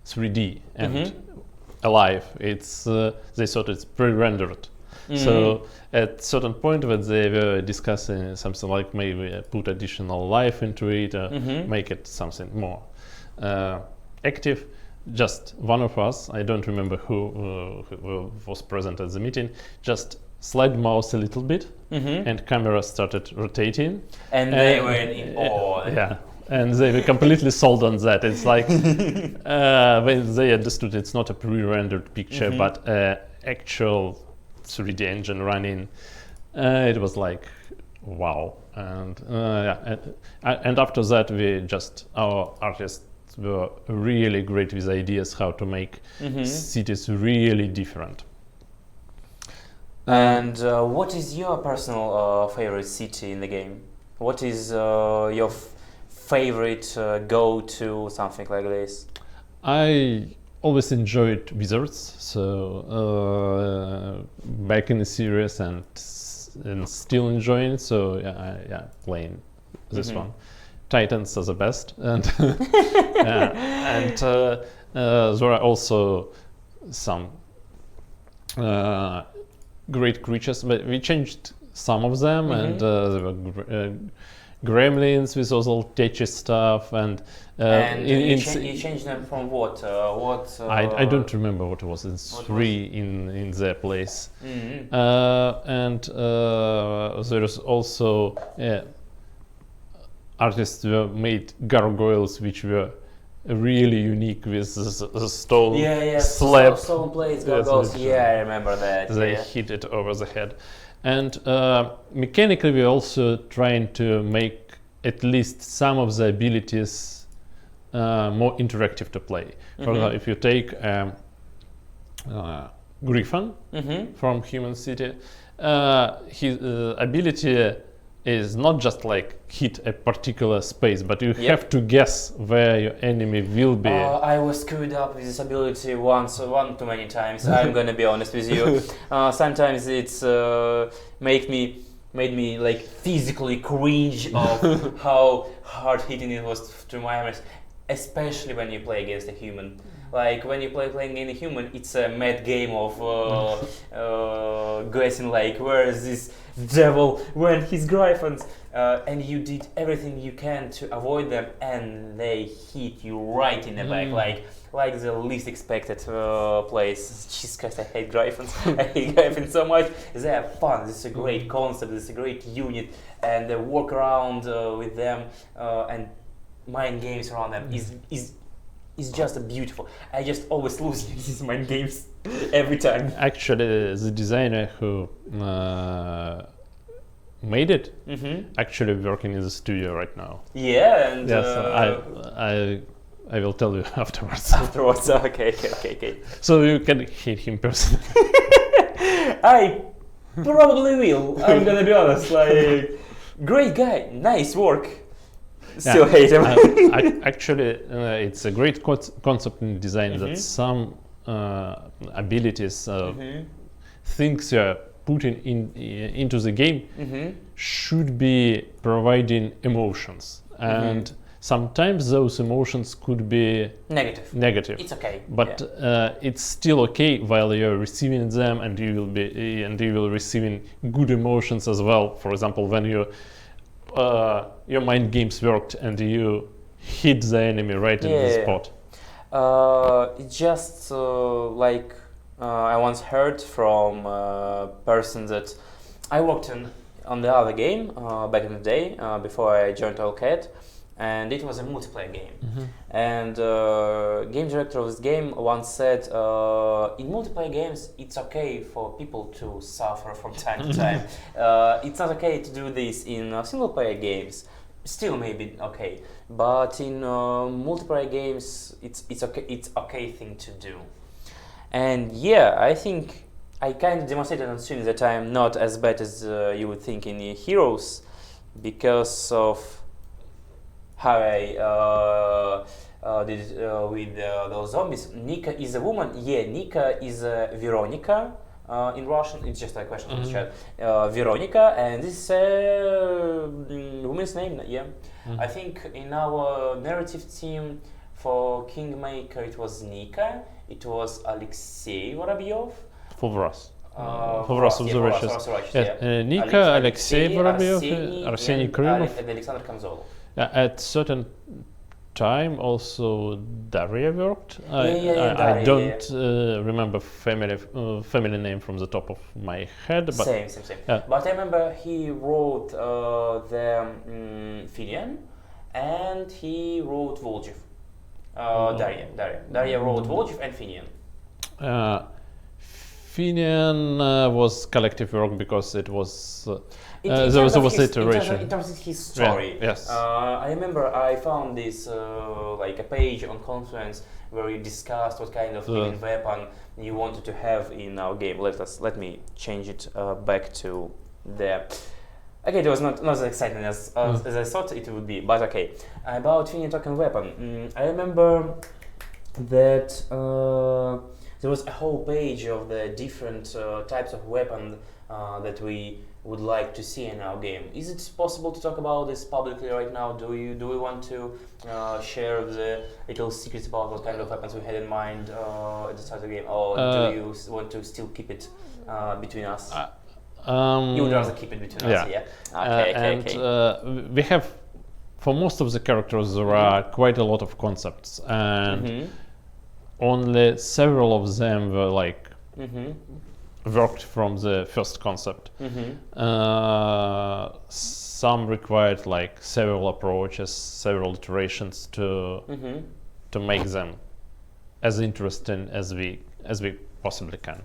3D and alive. It's they thought it's pre-rendered. So at certain point when they were discussing something like maybe put additional life into it, make it something more active, just one of us, I don't remember who was present at the meeting, just slide mouse a little bit, and camera started rotating, and they were in awe. Yeah, and they were completely sold on that. It's like when they understood it's not a pre-rendered picture, but actual 3D engine running. It was like, wow. And and after that, our artists were really great with ideas how to make cities really different. And what is your personal favorite city in the game? What is your favorite go-to, something like this? I always enjoyed wizards, so back in the series and still enjoying. So playing this one. Titans are the best, and there are also some great creatures, but we changed some of them, and there were gremlins with all tetchy stuff, and you changed them from what? I don't remember what it was. It's three in their place, and there is also artists made gargoyles which were really unique with the stone slab. Stone plates, gargoyles. I remember that. They hit it over the head. And mechanically, we're also trying to make at least some of the abilities more interactive to play. For example, if you take Griffin from Human City, his ability is not just like hit a particular space, but you Yep. have to guess where your enemy will be. I was screwed up with this ability one too many times. I'm gonna be honest with you. Sometimes it's made me like physically cringe of how hard hitting it was to my arms, especially when you play against a human. Like when you playing against a human, it's a mad game of guessing like where is this devil when his griffins, and you did everything you can to avoid them, and they hit you right in the back, like the least expected place. Jesus Christ, I hate griffins. I hate griffins so much. They are fun. This is a great concept. This is a great unit, and the walk around with them and mind games around them is just beautiful. I just always lose in these mind games every time. Actually, the designer who made it actually working in the studio right now. Yeah, and Yes, I will tell you afterwards. afterwards, okay. So you can hit him personally. I probably will. I'm gonna be honest. Like, great guy, nice work. Still hate him. Actually, it's a great concept in design that some abilities, things you're putting into the game should be providing emotions, and sometimes those emotions could be negative. It's okay, but it's still okay while you're receiving them, and you will receiving good emotions as well. For example, when your mind games worked and you hit the enemy right in the spot. It's just like I once heard from a person that I worked on the other game back in the day before I joined Allcat, and it was a multiplayer game. And game director of this game once said, in multiplayer games it's okay for people to suffer from time to time. It's not okay to do this in single player games. Still maybe okay, but in multiplayer games it's okay thing to do. And yeah, I think I kind of demonstrated on stream that I'm not as bad as you would think in Heroes, because of how I did it with those zombies. Nika is a woman. Yeah, Nika is Veronica. In Russian, it's just a question in the chat. Veronica, and this is a woman's name. Yeah, I think in our narrative team for Kingmaker it was Nika. It was Alexei Vorobyov. For us. For us, of the Righteous. Yes. Nika, Alexei Vorobyov, Arseniy Krylov, and Alexander Kamzolov. At certain time also Daria worked. Daria, I don't remember family name from the top of my head. But same. But I remember he wrote the Finian, and he wrote Volchev. Daria wrote Volchev and Finian. Finian was collective work because it was in there was iteration. In terms of his story, yes. I remember I found this like a page on Confluence where you discussed what kind of healing weapon you wanted to have in our game. Let me change it back to there. Okay, it was not as exciting as I thought it would be, but okay. About Finian token weapon, I remember that there was a whole page of the different types of weapon that we would like to see in our game. Is it possible to talk about this publicly right now? Do we want to share the little secrets about what kind of weapons we had in mind at the start of the game, or do you want to still keep it between us? You would rather keep it between us, yeah? Okay. We have, for most of the characters, there are quite a lot of concepts, and only several of them were like worked from the first concept. Some required like several approaches, several iterations to make them as interesting as we possibly can.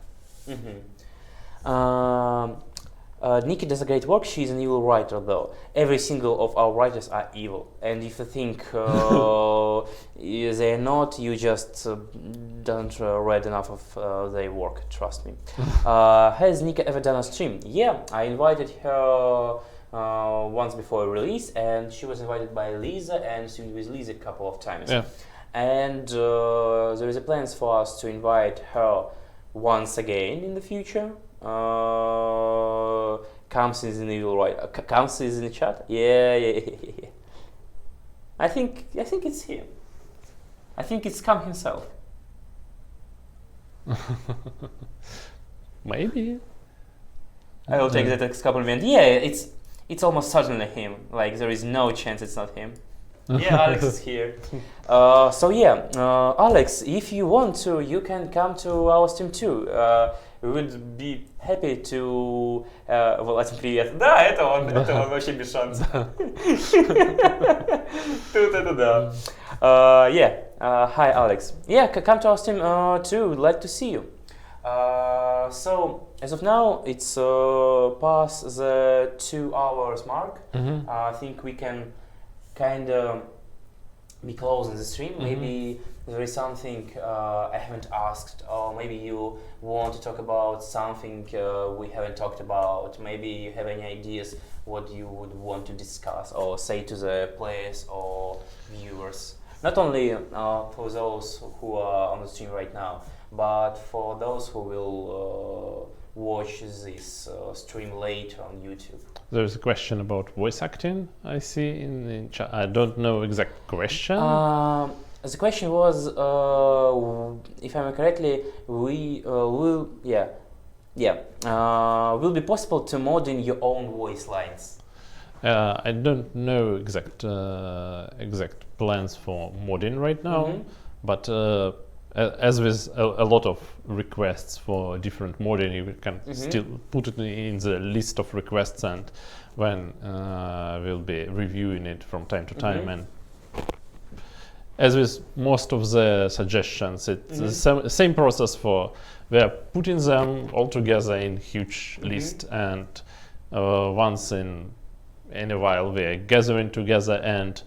Nikki does a great work. She's an evil writer, though. Every single of our writers are evil, and if you think they're not, you just don't read enough of their work. Trust me. Has Nikki ever done a stream? Yeah, I invited her once before release, and she was invited by Lisa and swimed with Lisa a couple of times. Yeah. And there is a plans for us to invite her once again in the future. Comes is in evil, right? Comes is in the chat. Yeah. I think it's him. I think it's Cam himself. Maybe. I will take that as compliment. Yeah, it's almost certainly him. Like there is no chance it's not him. Yeah, Alex is here. So yeah, Alex, if you want to, you can come to our stream too. We would be happy to... Владимир, привет. Да, это он вообще без шансов. Тут это да. Yeah, hi Alex. Yeah, come to our stream too. We'd like to see you. So as of now, it's past the 2 hours mark. I think we can kind of be closing the stream. Maybe there is something I haven't asked, or maybe you want to talk about something we haven't talked about. Maybe you have any ideas what you would want to discuss or say to the players or viewers. Not only for those who are on the stream right now, but for those who will watch this stream later on YouTube. There's a question about voice acting, I see in chat. I don't know exact question. The question was, if I remember correctly, we will be possible to mod in your own voice lines. I don't know exact plans for modding right now, but as with a lot of requests for different modding, you can still put it in the list of requests, and when we'll be reviewing it from time to time. And as with most of the suggestions, it's the same process for we're putting them all together in huge list, and once in a while we're gathering together and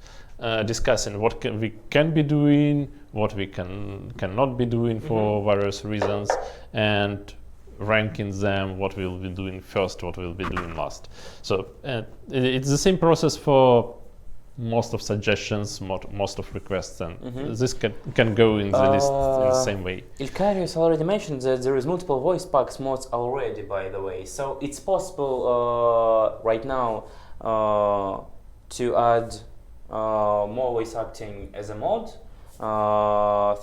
discussing what we can be doing, what we cannot be doing for various reasons, and ranking them, what we'll be doing first, what we'll be doing last. So it's the same process for most of suggestions, most of requests, and this can go in the list in the same way. Ilkarius already mentioned that there is multiple voice packs mods already, by the way, so it's possible right now to add more voice acting as a mod,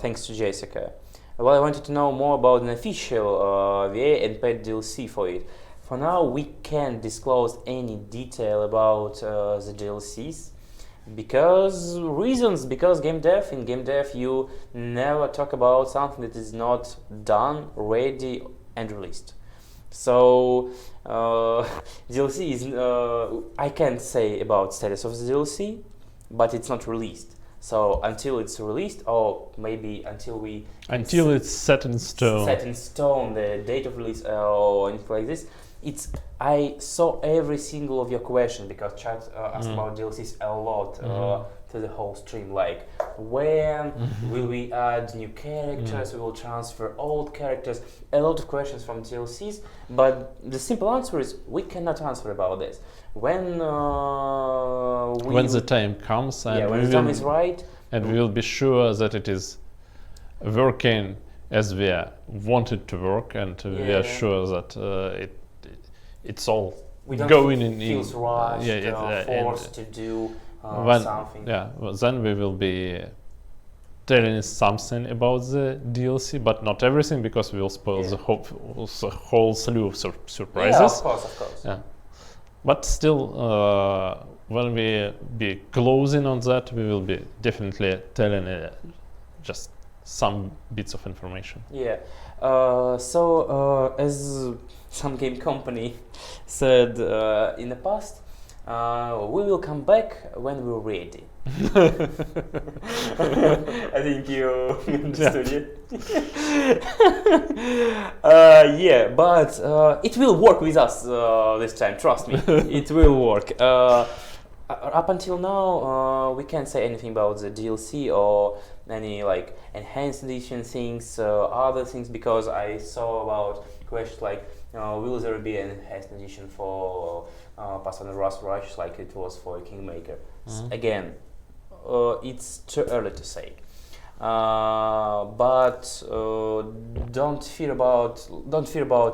thanks to Jessica. Well, I wanted to know more about an official VA and paid DLC for it. For now, we can't disclose any detail about the DLCs because game dev you never talk about something that is not done, ready and released. So DLC is I can't say about status of the DLC, but it's not released. So until it's released, or maybe until it's set in stone, the date of release or anything like this. I saw every single of your question because chat asked about DLCs a lot to the whole stream. Like when will we add new characters? We will transfer old characters. A lot of questions from DLCs, but the simple answer is we cannot answer about this. When the time comes, and when the time is right, and we will be sure that it is working as we want it to work, and we are sure that it's all going in. Feels rushed, forced to do something. Yeah, well, then we will be telling something about the DLC, but not everything, because we will spoil the whole slew of surprises. Yeah, of course. Yeah. But still, when we be closing on that, we will be definitely telling just some bits of information. Yeah. So as some game company said in the past, we will come back when we're ready. I think you understood it. Yeah, but it will work with us this time, trust me. It will work. up until now, we can't say anything about the DLC or any like enhanced edition things, other things, because I saw about questions like, will there be an enhanced edition for Pathfinder Rust Rush like it was for Kingmaker? Again, it's too early to say. But don't fear about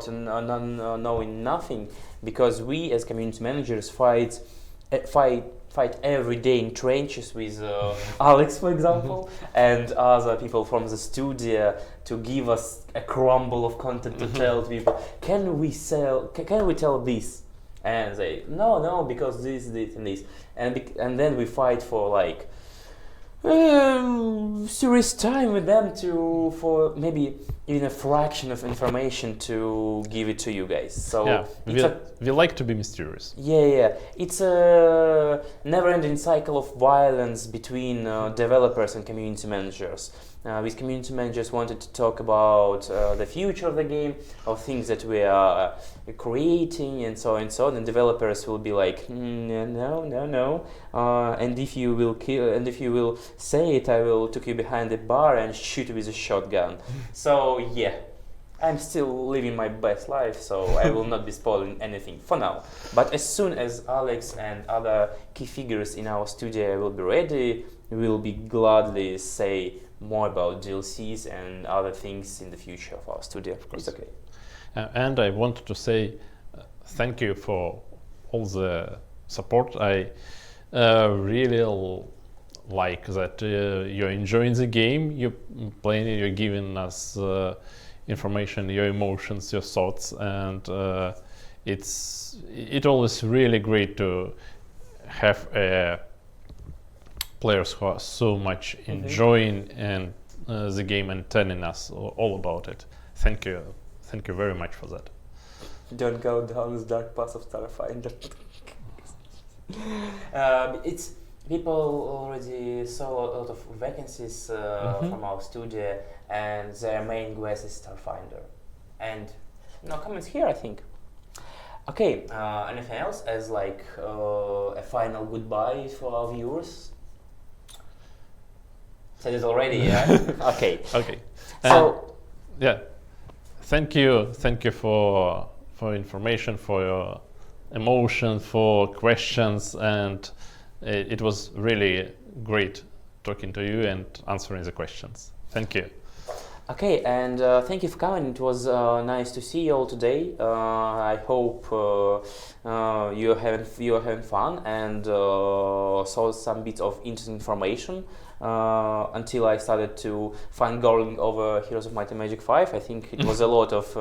knowing nothing, because we as community managers fight every day in trenches with Alex, for example, and other people from the studio to give us a crumble of content to tell people, can we tell this? And they, no, because this, and this, and then we fight for like serious time with them for maybe even a fraction of information to give it to you guys. So yeah, we like to be mysterious. Yeah, it's a never-ending cycle of violence between developers and community managers. With community managers wanted to talk about the future of the game, of things that we are creating, and so on and so on. And developers will be like, no. And if you will say it, I will take you behind the bar and shoot you with a shotgun. So yeah, I'm still living my best life, so I will not be spoiling anything for now. But as soon as Alex and other key figures in our studio will be ready, we will be gladly say more about DLCs and other things in the future of our studio. Of course. It's okay. And I wanted to say thank you for all the support. I really like that you're enjoying the game, you're playing it, you're giving us information, your emotions, your thoughts, and it's always really great to have players who are so much enjoying and the game and telling us all about it. Thank you very much for that. Don't go down this dark path of Starfinder. It's people already saw a lot of vacancies from our studio, and their main quest is Starfinder. And no comments here, I think. Okay, anything else as like a final goodbye for our viewers? Said it already, yeah? Okay. So yeah, thank you for information, for your emotion, for questions, and it was really great talking to you and answering the questions. Thank you. Okay, and thank you for coming. It was nice to see you all today. I hope you're having fun and saw some bits of interesting information. Until I started to fangirling over Heroes of Might and Magic 5. I think it was a lot of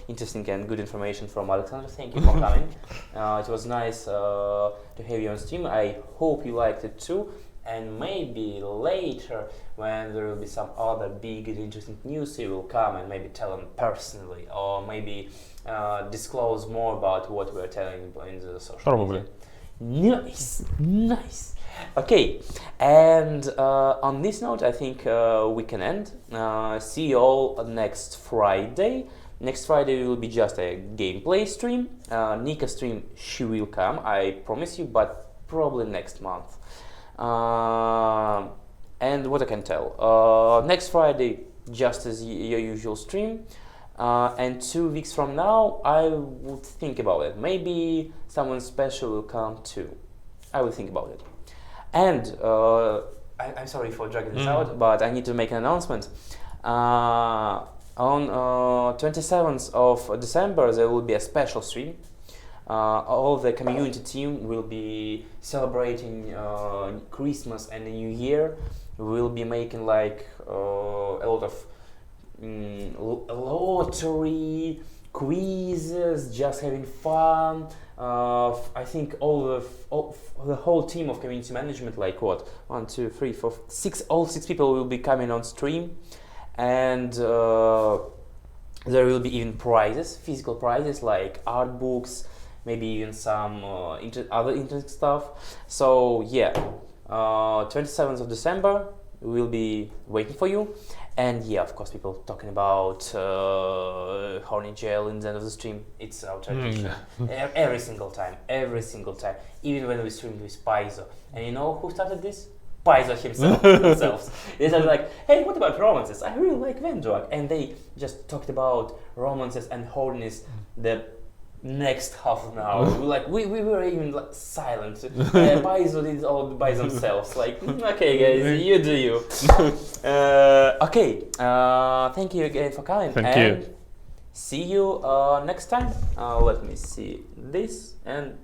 interesting and good information from Alexander. Thank you for coming. It was nice to have you on stream. I hope you liked it too. And maybe later, when there will be some other big and interesting news, you will come and maybe tell them personally, or maybe disclose more about what we're telling in the social media. Nice. Okay, and on this note, I think we can end. See you all next Friday. Next Friday will be just a gameplay stream. Nika stream, she will come, I promise you, but probably next month. And what I can tell, next Friday, just as your usual stream. And 2 weeks from now, I would think about it. Maybe someone special will come too. I will think about it. And I'm sorry for dragging this out, but I need to make an announcement. On 27th of December, there will be a special stream. All the community team will be celebrating Christmas and the New Year. We'll be making like a lot of lottery, quizzes, just having fun. I think the whole team of community management, like what, 1, 2, 3, 4, 6, all 6 people will be coming on stream, and there will be even prizes, physical prizes like art books, maybe even some other interesting stuff. So yeah, 27th of December, we will be waiting for you. And yeah, of course, people talking about horny jail in the end of the stream. It's our tradition. Every single time, even when we streamed with Paizo. And you know who started this? Paizo himself. They started like, hey, what about romances? I really like Vendog. And they just talked about romances and horniness the next half an hour. we were even like silent. Paizo did it all by themselves. Like, okay guys, you do you. Okay, thank you again for coming. Thank you. See you next time. Let me see this and